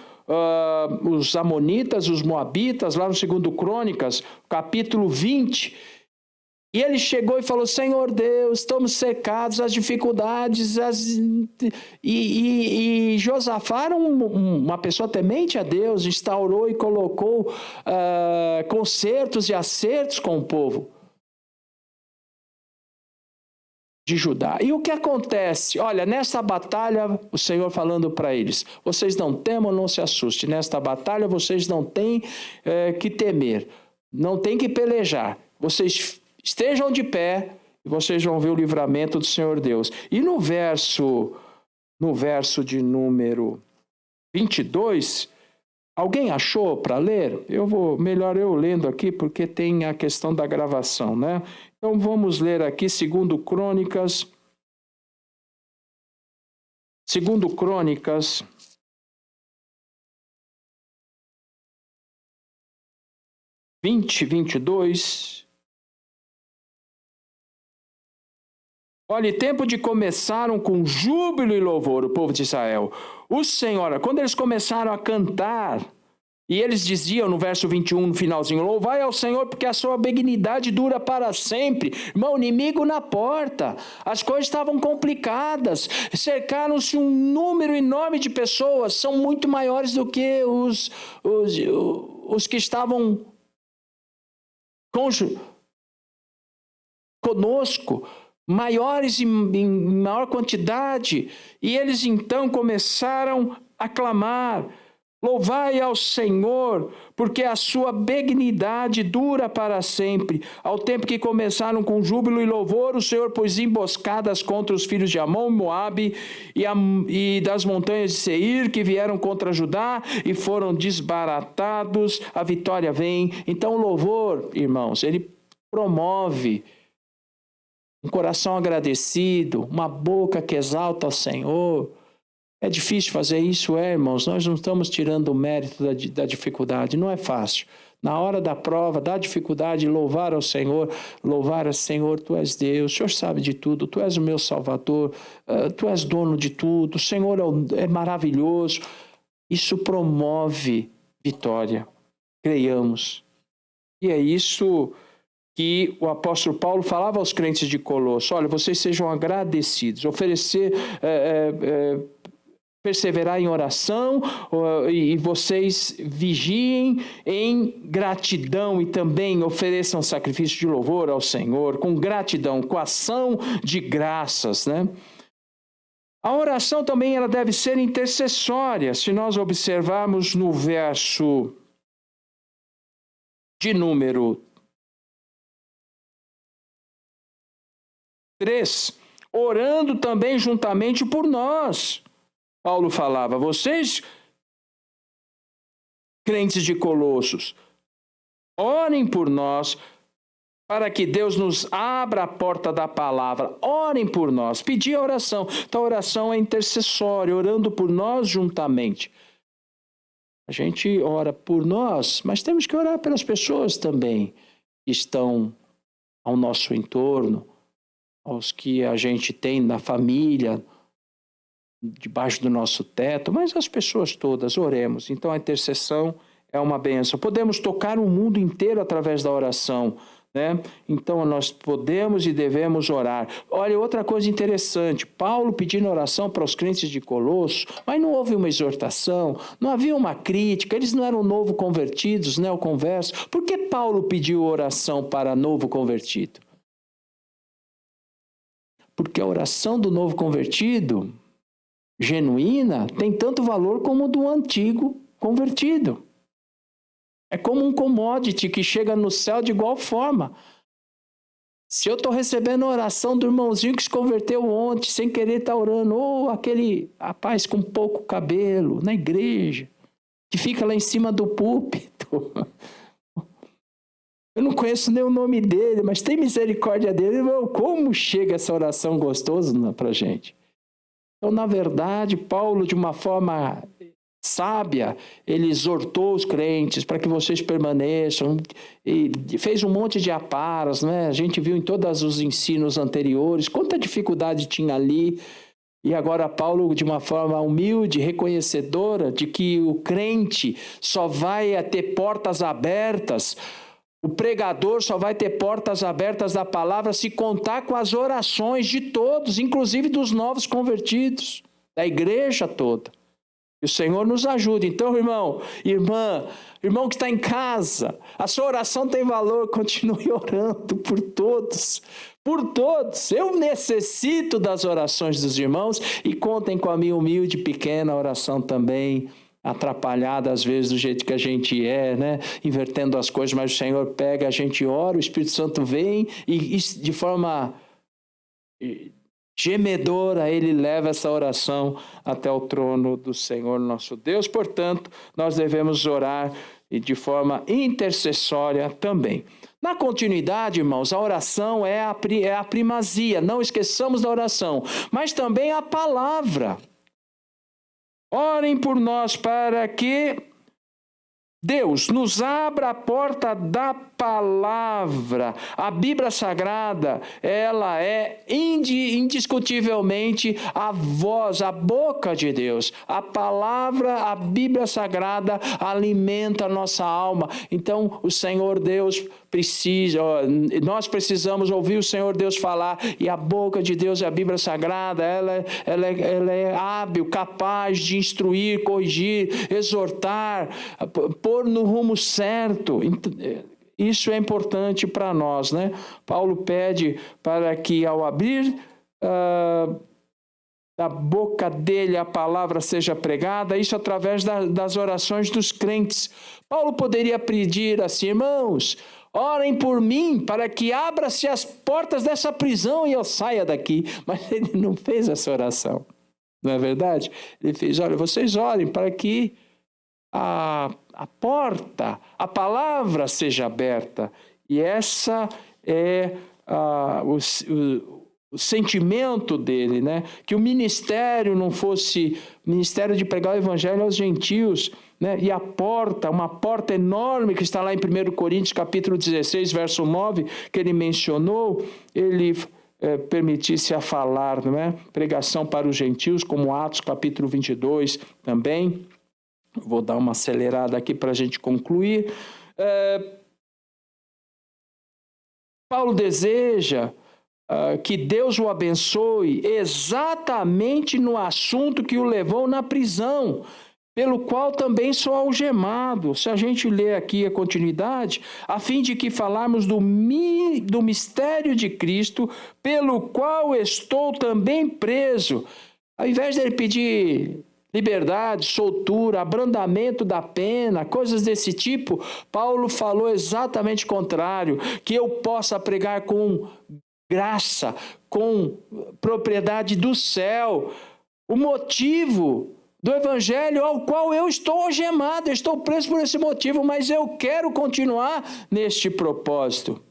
Os amonitas, os moabitas, lá no 2 Crônicas, capítulo 20, e ele chegou e falou, Senhor Deus, estamos cercados, as dificuldades, e Josafá era uma pessoa temente a Deus, instaurou e colocou concertos e acertos com o povo de Judá. E o que acontece? Olha, nessa batalha, o Senhor falando para eles, vocês não temam, não se assustem, nesta batalha vocês não têm que temer, não têm que pelejar, vocês estejam de pé e vocês vão ver o livramento do Senhor Deus. E no verso de número 22, alguém achou para ler? Melhor eu lendo aqui, porque tem a questão da gravação, né? Então vamos ler aqui 2 Crônicas, 20, 22. Olha, tempo de começaram com júbilo e louvor, o povo de Israel. O Senhor, quando eles começaram a cantar, e eles diziam no verso 21, no finalzinho, louvai ao Senhor porque a sua benignidade dura para sempre. Irmão, inimigo na porta, as coisas estavam complicadas, cercaram-se um número enorme de pessoas, são muito maiores do que os que estavam conosco, maiores em maior quantidade, e eles então começaram a clamar, louvai ao Senhor, porque a sua benignidade dura para sempre. Ao tempo que começaram com júbilo e louvor, o Senhor pôs emboscadas contra os filhos de Amon, Moabe e das montanhas de Seir, que vieram contra Judá e foram desbaratados. A vitória vem. Então o louvor, irmãos, ele promove um coração agradecido, uma boca que exalta ao Senhor. É difícil fazer isso, irmãos. Nós não estamos tirando o mérito da dificuldade, não é fácil. Na hora da prova, da dificuldade, louvar ao Senhor, Senhor, Tu és Deus, o Senhor sabe de tudo, Tu és o meu Salvador, Tu és dono de tudo, o Senhor é maravilhoso. Isso promove vitória, creiamos. E é isso que o apóstolo Paulo falava aos crentes de Colosso: olha, vocês sejam agradecidos, perseverar em oração, e vocês vigiem em gratidão e também ofereçam sacrifício de louvor ao Senhor, com gratidão, com ação de graças, né? A oração também ela deve ser intercessória. Se nós observarmos no verso de número 3, orando também juntamente por nós. Paulo falava, vocês, crentes de Colossos, orem por nós, para que Deus nos abra a porta da palavra. Orem por nós, pedir a oração. Então a oração é intercessória, orando por nós juntamente. A gente ora por nós, mas temos que orar pelas pessoas também que estão ao nosso entorno, aos que a gente tem na família, debaixo do nosso teto, mas as pessoas todas, oremos. Então a intercessão é uma bênção. Podemos tocar o mundo inteiro através da oração, né? Então nós podemos e devemos orar. Olha, outra coisa interessante, Paulo pedindo oração para os crentes de Colosso, mas não houve uma exortação, não havia uma crítica, eles não eram novo convertidos, neoconversos. Por que Paulo pediu oração para novo convertido? Porque a oração do novo convertido, genuína, tem tanto valor como o do antigo convertido. É como um commodity que chega no céu de igual forma. Se eu estou recebendo a oração do irmãozinho que se converteu ontem, sem querer estar orando, ou aquele rapaz com pouco cabelo na igreja, que fica lá em cima do púlpito. Eu não conheço nem o nome dele, mas tem misericórdia dele. Irmão, como chega essa oração gostosa para a gente? Então, na verdade, Paulo, de uma forma sábia, ele exortou os crentes para que vocês permaneçam, e fez um monte de aparas, né? A gente viu em todos os ensinos anteriores quanta dificuldade tinha ali, e agora Paulo, de uma forma humilde, reconhecedora de que o crente só vai ter portas abertas, o pregador só vai ter portas abertas da palavra se contar com as orações de todos, inclusive dos novos convertidos, da igreja toda. Que o Senhor nos ajude. Então, irmão, irmão que está em casa, a sua oração tem valor, continue orando por todos. Por todos. Eu necessito das orações dos irmãos e contem com a minha humilde, pequena oração também, atrapalhada às vezes do jeito que a gente é, né? Invertendo as coisas, mas o Senhor pega, a gente ora, o Espírito Santo vem e de forma gemedora ele leva essa oração até o trono do Senhor nosso Deus. Portanto, nós devemos orar de forma intercessória também. Na continuidade, irmãos, a oração é a primazia, não esqueçamos da oração, mas também a palavra. Orem por nós para que Deus nos abra a porta da palavra. A Bíblia Sagrada, ela é indiscutivelmente a voz, a boca de Deus. A palavra, a Bíblia Sagrada alimenta a nossa alma. Então, o Senhor Deus nós precisamos ouvir o Senhor Deus falar, e a boca de Deus é a Bíblia Sagrada. Ela é hábil, capaz de instruir, corrigir, exortar, pôr no rumo certo. Isso é importante para nós, né? Paulo pede para que, ao abrir da boca dele a palavra seja pregada, isso através das orações dos crentes. Paulo poderia pedir assim: irmãos, orem por mim para que abra-se as portas dessa prisão e eu saia daqui. Mas ele não fez essa oração, não é verdade? Ele fez: olha, vocês orem para que a porta, a palavra seja aberta. E essa é o sentimento dele, né? Que o ministério não fosse ministério de pregar o evangelho aos gentios, né? E a porta, uma porta enorme que está lá em 1 Coríntios capítulo 16, verso 9, que ele mencionou, ele permitisse a falar, não é? Pregação para os gentios, como Atos capítulo 22 também. Vou dar uma acelerada aqui para a gente concluir. Paulo deseja que Deus o abençoe exatamente no assunto que o levou na prisão, pelo qual também sou algemado. Se a gente ler aqui a continuidade, a fim de que falarmos do mistério de Cristo, pelo qual estou também preso. Ao invés dele pedir liberdade, soltura, abrandamento da pena, coisas desse tipo, Paulo falou exatamente o contrário: que eu possa pregar com graça, com propriedade do céu, o motivo do evangelho ao qual eu estou algemado, eu estou preso por esse motivo, mas eu quero continuar neste propósito.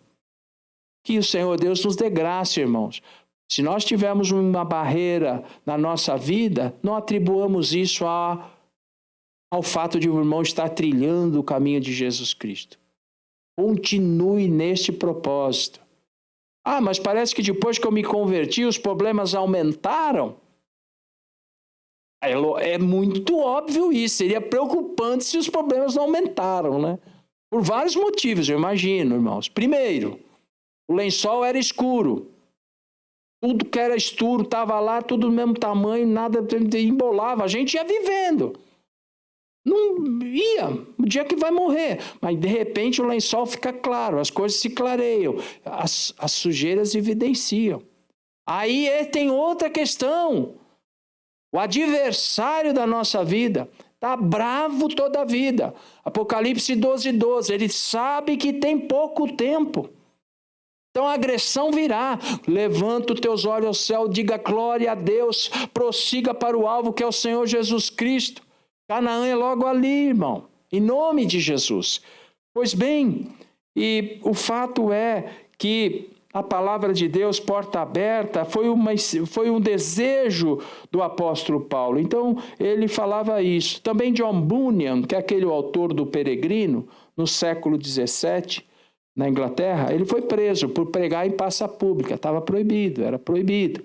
Que o Senhor Deus nos dê graça, irmãos. Se nós tivermos uma barreira na nossa vida, não atribuamos isso ao fato de o irmão estar trilhando o caminho de Jesus Cristo. Continue neste propósito. Ah, mas parece que depois que eu me converti, os problemas aumentaram. É muito óbvio isso. Seria preocupante se os problemas não aumentaram, né? Por vários motivos, eu imagino, irmãos. Primeiro, o lençol era escuro. Tudo que era escuro estava lá, tudo do mesmo tamanho, nada embolava. A gente ia vivendo. Não ia, o dia que vai morrer. Mas, de repente, o lençol fica claro, as coisas se clareiam, as sujeiras evidenciam. Aí tem outra questão. O adversário da nossa vida está bravo toda a vida. Apocalipse 12:12, ele sabe que tem pouco tempo. Então a agressão virá. Levanta os teus olhos ao céu, diga glória a Deus, prossiga para o alvo que é o Senhor Jesus Cristo. Canaã é logo ali, irmão, em nome de Jesus. Pois bem, e o fato é que a palavra de Deus, porta aberta, foi um desejo do apóstolo Paulo. Então ele falava isso. Também John Bunyan, que é aquele autor do Peregrino, no século 17, na Inglaterra, ele foi preso por pregar em praça pública. Estava proibido, era proibido.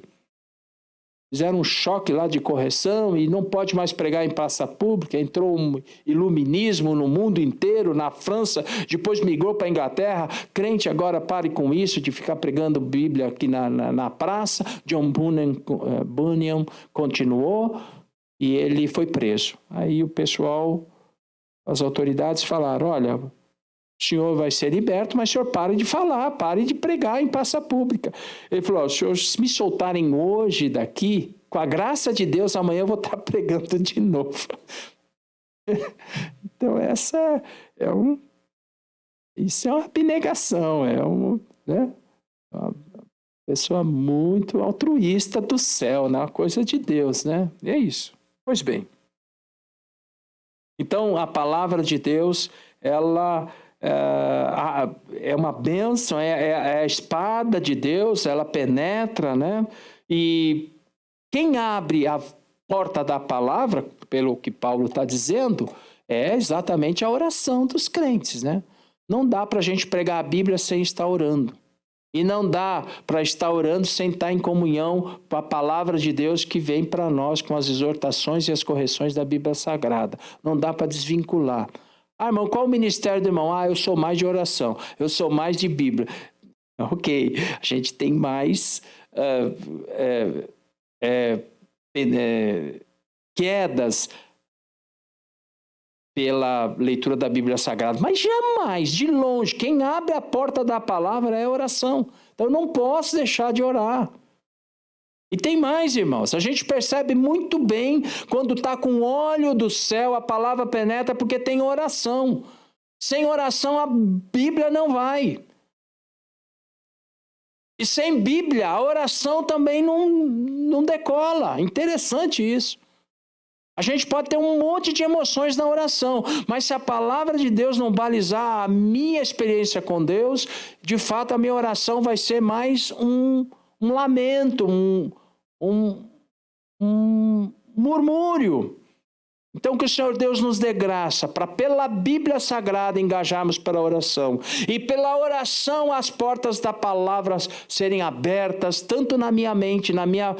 Fizeram um choque lá de correção e não pode mais pregar em praça pública. Entrou um iluminismo no mundo inteiro, na França, depois migrou para a Inglaterra. Crente agora pare com isso de ficar pregando Bíblia aqui na praça. John Bunyan continuou e ele foi preso. Aí o pessoal, as autoridades falaram: olha, o senhor vai ser liberto, mas o senhor pare de falar, pare de pregar em praça pública. Ele falou: se os me soltarem hoje daqui, com a graça de Deus, amanhã eu vou estar pregando de novo. Então isso é uma abnegação, né? Uma pessoa muito altruísta do céu, né? Uma coisa de Deus, né? E é isso. Pois bem. Então a palavra de Deus, ela é uma bênção, é a espada de Deus, ela penetra, né? E quem abre a porta da palavra, pelo que Paulo está dizendo, é exatamente a oração dos crentes, né? Não dá para a gente pregar a Bíblia sem estar orando. E não dá para estar orando sem estar em comunhão com a palavra de Deus que vem para nós com as exortações e as correções da Bíblia Sagrada. Não dá para desvincular. Ah, irmão, qual o ministério do irmão? Ah, eu sou mais de oração, eu sou mais de Bíblia. Ok, a gente tem mais quedas pela leitura da Bíblia Sagrada, mas jamais, de longe, quem abre a porta da palavra é a oração. Então eu não posso deixar de orar. E tem mais, irmãos, a gente percebe muito bem quando está com o óleo do céu, a palavra penetra porque tem oração. Sem oração a Bíblia não vai. E sem Bíblia a oração também não decola. Interessante isso. A gente pode ter um monte de emoções na oração, mas se a palavra de Deus não balizar a minha experiência com Deus, de fato a minha oração vai ser mais um lamento, um murmúrio. Então que o Senhor Deus nos dê graça para pela Bíblia Sagrada engajarmos para a oração e pela oração as portas da palavra serem abertas tanto na minha mente, na minha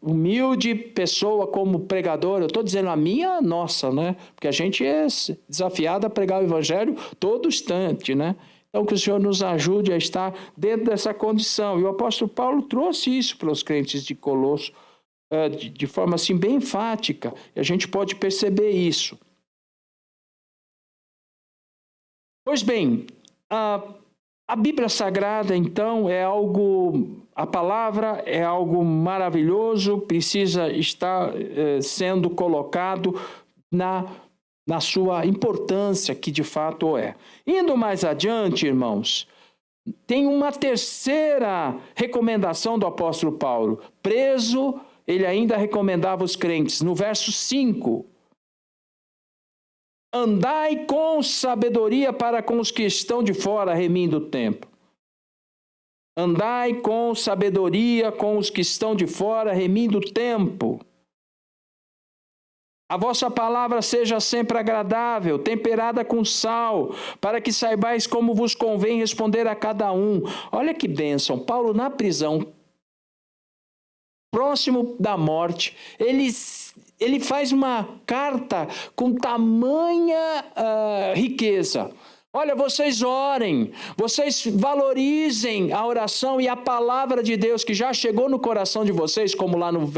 humilde pessoa como pregador. Eu estou dizendo a minha, nossa, né? Porque a gente é desafiado a pregar o evangelho todo instante, né? Então que o Senhor nos ajude a estar dentro dessa condição. E o apóstolo Paulo trouxe isso para os crentes de Colosso, de forma assim bem enfática, e a gente pode perceber isso. Pois bem, a Bíblia Sagrada, então, é algo, a palavra é algo maravilhoso, precisa estar sendo colocado na sua importância, que de fato é. Indo mais adiante, irmãos, tem uma terceira recomendação do apóstolo Paulo. Preso, ele ainda recomendava os crentes, no verso 5, andai com sabedoria para com os que estão de fora, remindo o tempo. Andai com sabedoria com os que estão de fora, remindo o tempo. A vossa palavra seja sempre agradável, temperada com sal, para que saibais como vos convém responder a cada um. Olha que bênção, Paulo na prisão, próximo da morte, ele faz uma carta com tamanha riqueza. Olha, vocês orem, vocês valorizem a oração e a palavra de Deus que já chegou no coração de vocês, como lá no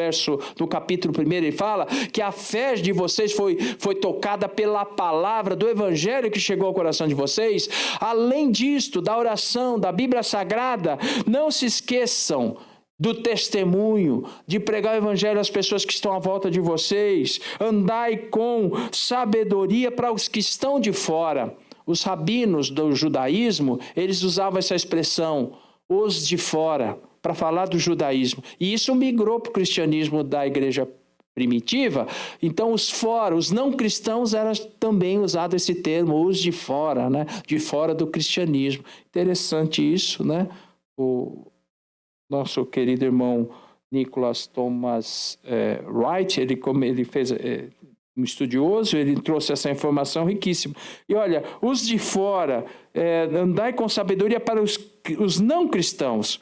capítulo 1 ele fala, que a fé de vocês foi tocada pela palavra do evangelho que chegou ao coração de vocês. Além disto, da oração, da Bíblia Sagrada, não se esqueçam do testemunho, de pregar o evangelho às pessoas que estão à volta de vocês. Andai com sabedoria para os que estão de fora. Os rabinos do judaísmo, eles usavam essa expressão, os de fora, para falar do judaísmo. E isso migrou para o cristianismo da igreja primitiva. Então, os fora, os não cristãos, era também usado esse termo, os de fora, né? De fora do cristianismo. Interessante isso, né? O nosso querido irmão Nicholas Thomas Wright, ele fez um estudioso, ele trouxe essa informação riquíssima. E olha, os de fora, andai com sabedoria para os não cristãos.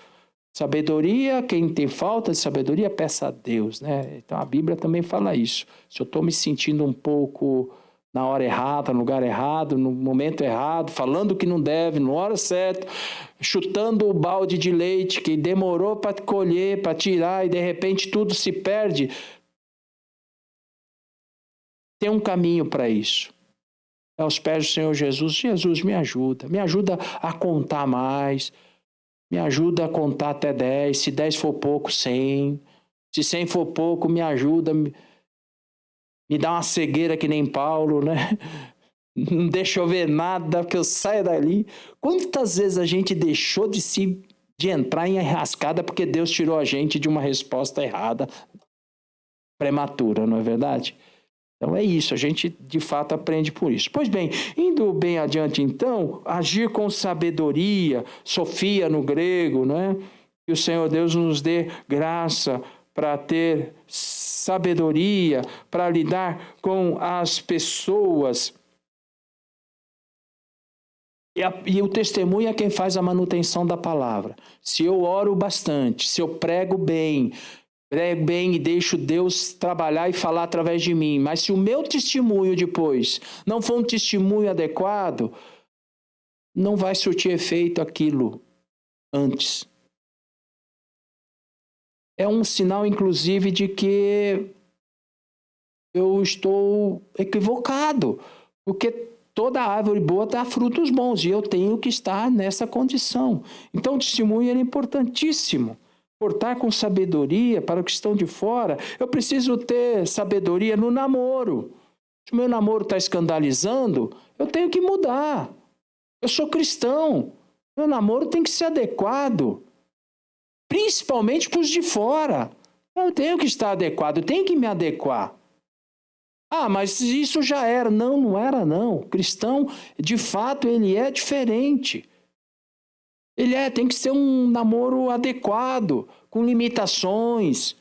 Sabedoria, quem tem falta de sabedoria, peça a Deus, né? Então a Bíblia também fala isso. Se eu estou me sentindo um pouco na hora errada, no lugar errado, no momento errado, falando o que não deve, na hora certa, chutando o balde de leite que demorou para colher, para tirar, e de repente tudo se perde. Tem um caminho para isso. É aos pés do Senhor Jesus. Jesus, me ajuda a contar mais, me ajuda a contar até 10, se 10 for pouco, 100, se 100 for pouco, me ajuda, me dá uma cegueira que nem Paulo, né? Não deixa eu ver nada, que eu saia dali. Quantas vezes a gente deixou de entrar em enrascada porque Deus tirou a gente de uma resposta errada, prematura, não é verdade? Então é isso, a gente de fato aprende por isso. Pois bem, indo bem adiante então, agir com sabedoria, sofia no grego, né? Que o Senhor Deus nos dê graça para ter sabedoria, para lidar com as pessoas. E o testemunho é quem faz a manutenção da palavra. Se eu oro bastante, se eu prego bem e deixo Deus trabalhar e falar através de mim, mas se o meu testemunho depois não for um testemunho adequado, não vai surtir efeito aquilo antes. É um sinal, inclusive, de que eu estou equivocado, porque toda árvore boa dá frutos bons e eu tenho que estar nessa condição. Então, o testemunho é importantíssimo. Portar com sabedoria para os que estão de fora. Eu preciso ter sabedoria no namoro. Se o meu namoro está escandalizando, eu tenho que mudar. Eu sou cristão. Meu namoro tem que ser adequado. Principalmente para os de fora. Eu tenho que estar adequado, eu tenho que me adequar. Ah, mas isso já era. Não, não era não. O cristão, de fato, ele é diferente. Tem que ser um namoro adequado, com limitações.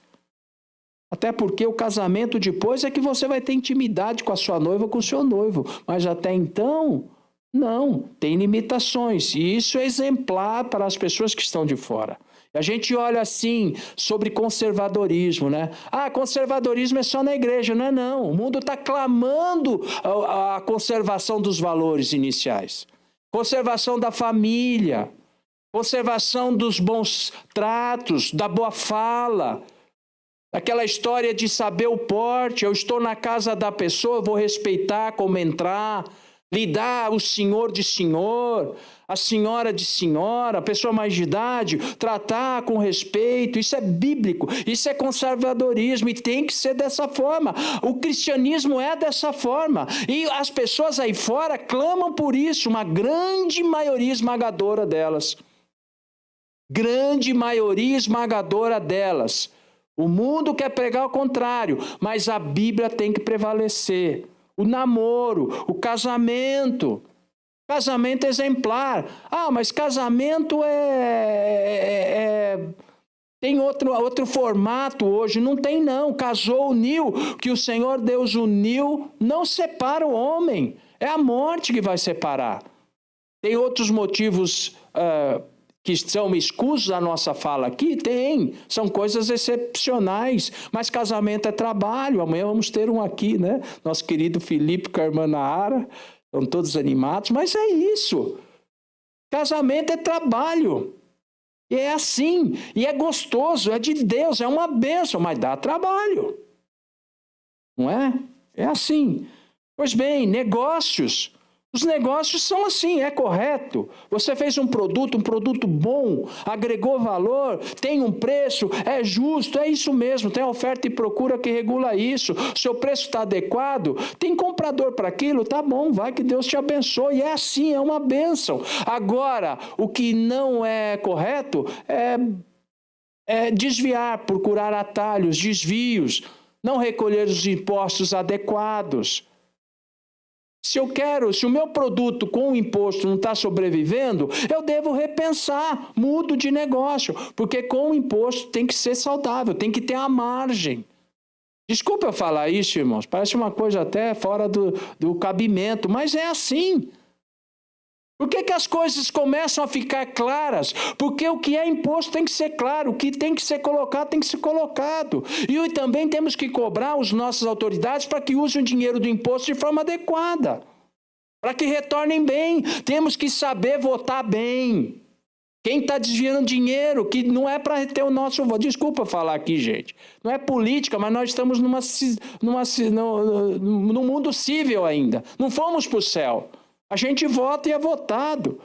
Até porque o casamento depois é que você vai ter intimidade com a sua noiva, com o seu noivo. Mas até então, não, tem limitações. E isso é exemplar para as pessoas que estão de fora. A gente olha assim sobre conservadorismo, né? Ah, conservadorismo é só na igreja. Não é não. O mundo está clamando a conservação dos valores iniciais. Conservação da família. Conservação dos bons tratos, da boa fala. Aquela história de saber o porte. Eu estou na casa da pessoa, vou respeitar como entrar. Lidar o senhor de senhor, a senhora de senhora, a pessoa mais de idade, tratar com respeito, isso é bíblico, isso é conservadorismo e tem que ser dessa forma. O cristianismo é dessa forma e as pessoas aí fora clamam por isso, uma grande maioria esmagadora delas. Grande maioria esmagadora delas. O mundo quer pregar o contrário, mas a Bíblia tem que prevalecer. O namoro, o casamento. Casamento exemplar. Ah, mas casamento tem outro formato hoje. Não tem não. Casou, uniu. Que o Senhor Deus uniu, não separa o homem. É a morte que vai separar. Tem outros motivos que são escusos à nossa fala aqui? Tem, são coisas excepcionais, mas casamento é trabalho. Amanhã vamos ter um aqui, né? Nosso querido Felipe com a irmã Nara, estão todos animados, mas é isso. Casamento é trabalho. E é assim, e é gostoso, é de Deus, é uma bênção, mas dá trabalho. Não é? É assim. Pois bem, negócios. Os negócios são assim, é correto. Você fez um produto bom, agregou valor, tem um preço, é justo, é isso mesmo, tem oferta e procura que regula isso. Seu preço está adequado, tem comprador para aquilo, tá bom, vai que Deus te abençoe. É assim, é uma bênção. Agora, o que não é correto é desviar, procurar atalhos, desvios, não recolher os impostos adequados. Se o meu produto com o imposto não está sobrevivendo, eu devo repensar, mudo de negócio, porque com o imposto tem que ser saudável, tem que ter a margem. Desculpa eu falar isso, irmãos, parece uma coisa até fora do cabimento, mas é assim. Por que as coisas começam a ficar claras? Porque o que é imposto tem que ser claro, o que tem que ser colocado tem que ser colocado. E também temos que cobrar as nossas autoridades para que usem o dinheiro do imposto de forma adequada. Para que retornem bem. Temos que saber votar bem. Quem está desviando dinheiro, que não é para ter o nosso voto. Desculpa falar aqui, gente. Não é política, mas nós estamos no mundo civil ainda. Não fomos para o céu. A gente vota e é votado,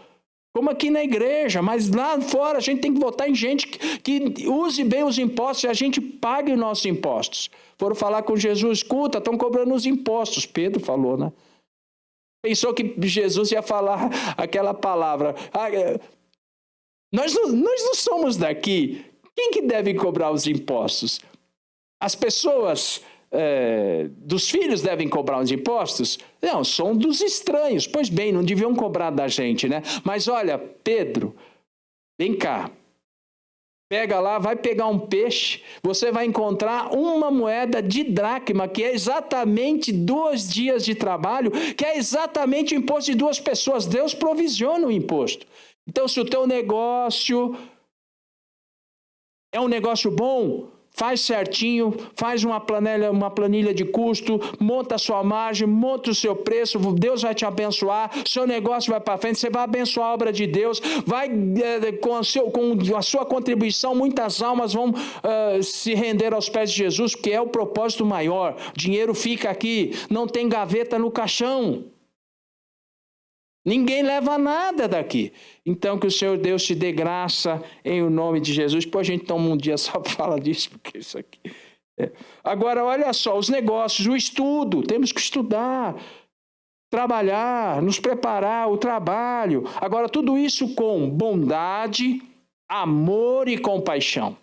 como aqui na igreja, mas lá fora a gente tem que votar em gente que use bem os impostos e a gente pague os nossos impostos. Foram falar com Jesus, escuta, estão cobrando os impostos. Pedro falou, né? Pensou que Jesus ia falar aquela palavra. Nós não somos daqui. Quem que deve cobrar os impostos? As pessoas... dos filhos devem cobrar os impostos? Não, são dos estranhos. Pois bem, não deviam cobrar da gente, né? Mas olha, Pedro, vem cá. Pega lá, vai pegar um peixe, você vai encontrar uma moeda de dracma, que é exatamente 2 dias de trabalho, que é exatamente o imposto de 2 pessoas. Deus provisiona o imposto. Então, se o teu negócio é um negócio bom, faz certinho, faz uma planilha de custo, monta a sua margem, monta o seu preço, Deus vai te abençoar, seu negócio vai para frente, você vai abençoar a obra de Deus, com a sua contribuição, muitas almas vão se render aos pés de Jesus, que é o propósito maior. Dinheiro fica aqui, não tem gaveta no caixão. Ninguém leva nada daqui. Então, que o Senhor Deus te dê graça em o nome de Jesus. Depois a gente toma um dia só para falar disso, porque isso aqui... Agora, olha só, os negócios, o estudo. Temos que estudar, trabalhar, nos preparar, o trabalho. Agora, tudo isso com bondade, amor e compaixão.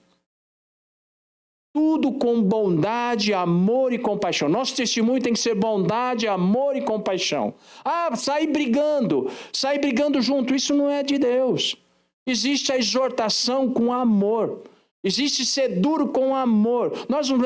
Tudo com bondade, amor e compaixão. Nosso testemunho tem que ser bondade, amor e compaixão. Sair brigando junto, isso não é de Deus. Existe a exortação com amor. Existe ser duro com amor. Nós não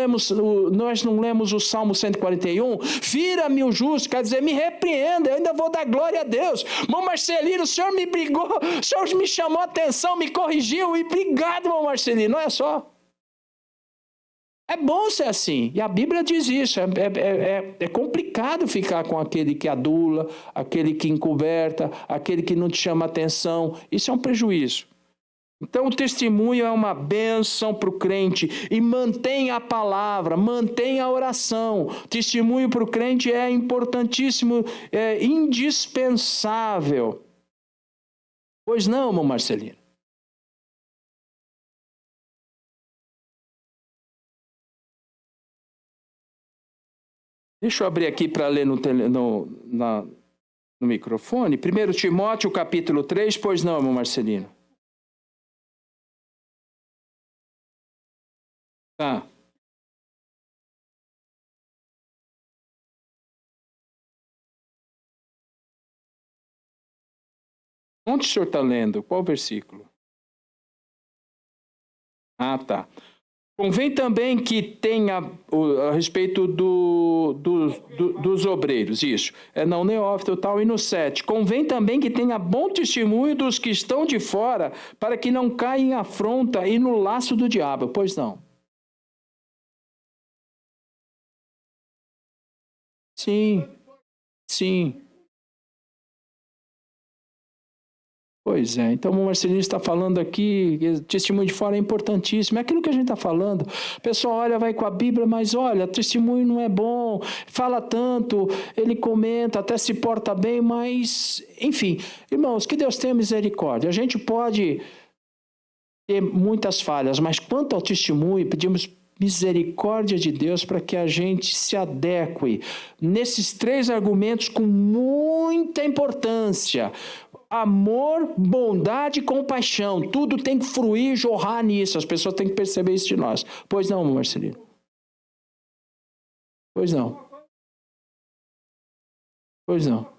lemos o Salmo 141? Fira-me o justo, quer dizer, me repreenda, eu ainda vou dar glória a Deus. Irmão Marcelino, o senhor me brigou, o senhor me chamou a atenção, me corrigiu, e obrigado, irmão Marcelino, não é só? É bom ser assim, e a Bíblia diz isso, é complicado ficar com aquele que adula, aquele que encoberta, aquele que não te chama atenção, isso é um prejuízo. Então o testemunho é uma bênção para o crente, e mantém a palavra, mantém a oração. Testemunho para o crente é importantíssimo, é indispensável. Pois não, irmão Marcelino? Deixa eu abrir aqui para ler no microfone. 1 Timóteo, capítulo 3, pois não, irmão Marcelino? Tá. Onde o senhor está lendo? Qual versículo? Ah, tá. Convém também que tenha, a respeito dos obreiros, isso, não neófito e tal, e no 7, convém também que tenha bom testemunho dos que estão de fora, para que não caia em afronta e no laço do diabo, pois não? Sim, sim. Pois é, então o Marcelino está falando aqui, testemunho de fora é importantíssimo, é aquilo que a gente está falando. O pessoal olha, vai com a Bíblia, mas olha, testemunho não é bom, fala tanto, ele comenta, até se porta bem, mas, enfim, irmãos, que Deus tenha misericórdia. A gente pode ter muitas falhas, mas quanto ao testemunho, pedimos misericórdia de Deus para que a gente se adeque nesses 3 argumentos com muita importância. Amor, bondade e compaixão. Tudo tem que fluir e jorrar nisso. As pessoas têm que perceber isso de nós. Pois não, Marcelino? Pois não. Pois não.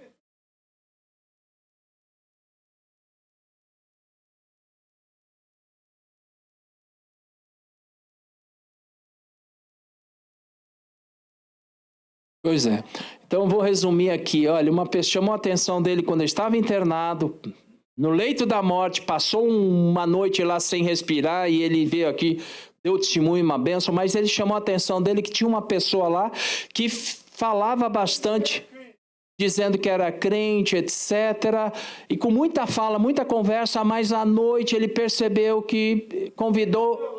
Pois é. Então, vou resumir aqui. Olha, uma pessoa chamou a atenção dele quando ele estava internado, no leito da morte, passou uma noite lá sem respirar, e ele veio aqui, deu testemunho, uma bênção, mas ele chamou a atenção dele que tinha uma pessoa lá que falava bastante, dizendo que era crente, etc. E com muita fala, muita conversa, mas à noite ele percebeu que convidou...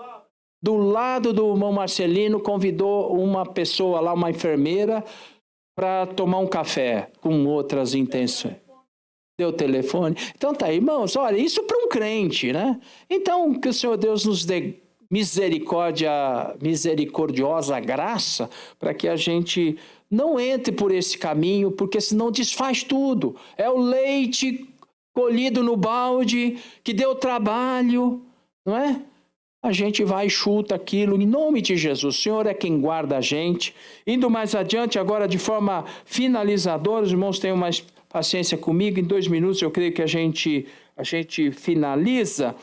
Do lado do irmão Marcelino, convidou uma pessoa lá, uma enfermeira, para tomar um café com outras intenções. Deu o telefone. Então tá aí, irmãos, olha, isso para um crente, né? Então, que o Senhor Deus nos dê misericordiosa graça, para que a gente não entre por esse caminho, porque senão desfaz tudo. É o leite colhido no balde, que deu trabalho, não é? A gente vai e chuta aquilo, em nome de Jesus. O Senhor é quem guarda a gente. Indo mais adiante, agora de forma finalizadora, os irmãos tenham mais paciência comigo, em 2 minutos eu creio que a gente finaliza.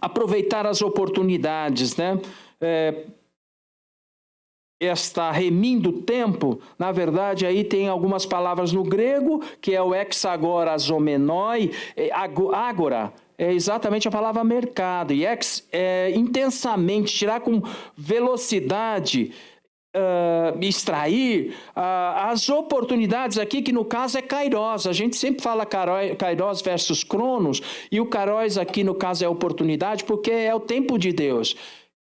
aproveitar as oportunidades, né? Esta remindo tempo, na verdade, aí tem algumas palavras no grego, que é o exagorazomenoi, agora, é exatamente a palavra mercado, e intensamente, tirar com velocidade, extrair as oportunidades aqui, que no caso é kairos. A gente sempre fala kairos versus cronos, e o kairos aqui no caso é oportunidade, porque é o tempo de Deus.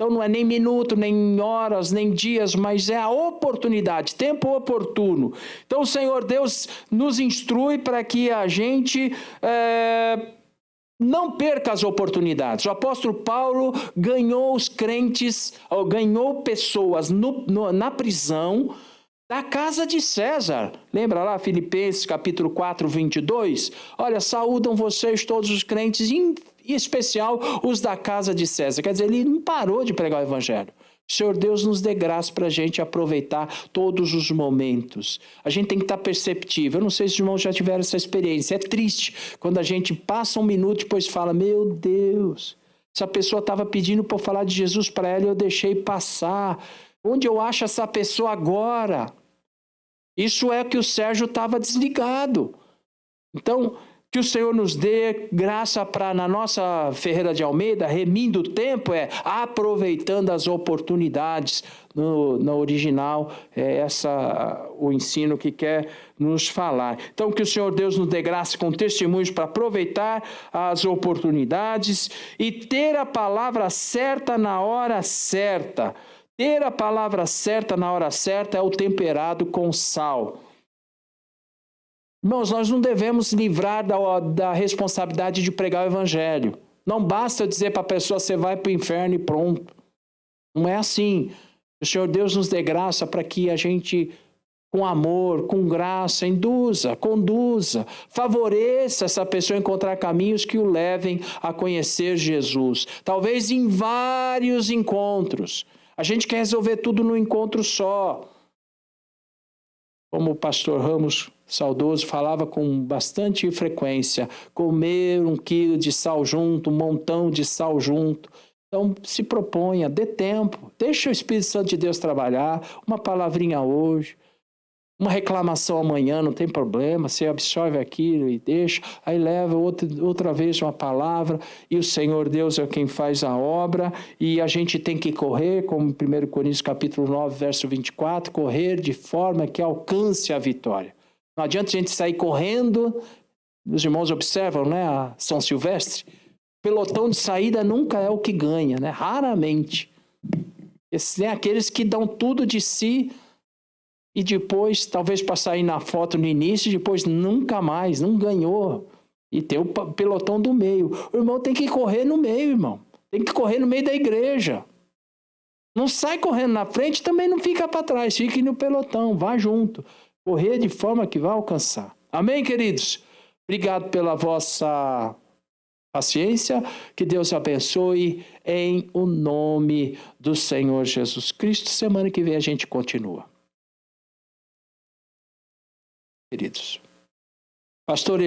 Então não é nem minuto, nem horas, nem dias, mas é a oportunidade, tempo oportuno. Então o Senhor Deus nos instrui para que a gente não perca as oportunidades. O apóstolo Paulo ganhou os crentes, ou ganhou pessoas na prisão da casa de César. Lembra lá, Filipenses capítulo 4, 22? Olha, saúdam vocês todos os crentes, em especial os da casa de César. Quer dizer, ele não parou de pregar o evangelho. O Senhor Deus nos dê graça para a gente aproveitar todos os momentos. A gente tem que estar perceptível. Eu não sei se os irmãos já tiveram essa experiência. É triste quando a gente passa um minuto e depois fala, meu Deus, essa pessoa estava pedindo para eu falar de Jesus para ela e eu deixei passar. Onde eu acho essa pessoa agora? Isso é que o Sérgio estava desligado. Então, que o Senhor nos dê graça para, na nossa Ferreira de Almeida, remindo o tempo, aproveitando as oportunidades. No original, é o ensino que quer nos falar. Então, que o Senhor Deus nos dê graça com testemunhos para aproveitar as oportunidades e ter a palavra certa na hora certa. Ter a palavra certa na hora certa é o temperado com sal. Irmãos, nós não devemos livrar da responsabilidade de pregar o evangelho. Não basta dizer para a pessoa, você vai para o inferno e pronto. Não é assim. O Senhor Deus nos dê graça para que a gente, com amor, com graça, conduza, favoreça essa pessoa a encontrar caminhos que o levem a conhecer Jesus. Talvez em vários encontros. A gente quer resolver tudo num encontro só. Como o pastor Ramos saudoso falava com bastante frequência, comer 1 quilo de sal junto, um montão de sal junto. Então se proponha, dê tempo, deixa o Espírito Santo de Deus trabalhar, uma palavrinha hoje, uma reclamação amanhã, não tem problema, você absorve aquilo e deixa, aí leva outra vez uma palavra, e o Senhor Deus é quem faz a obra, e a gente tem que correr, como 1 Coríntios capítulo 9, verso 24, correr de forma que alcance a vitória. Não adianta a gente sair correndo, os irmãos observam, né, a São Silvestre, pelotão de saída nunca é o que ganha, né, raramente. Tem aqueles que dão tudo de si, e depois, talvez para sair na foto no início, depois nunca mais, não ganhou. E tem o pelotão do meio. O irmão tem que correr no meio, irmão. Tem que correr no meio da igreja. Não sai correndo na frente, também não fica para trás. Fique no pelotão, vá junto. Correr de forma que vá alcançar. Amém, queridos? Obrigado pela vossa paciência. Que Deus abençoe em o nome do Senhor Jesus Cristo. Semana que vem a gente continua. Queridos. Pastor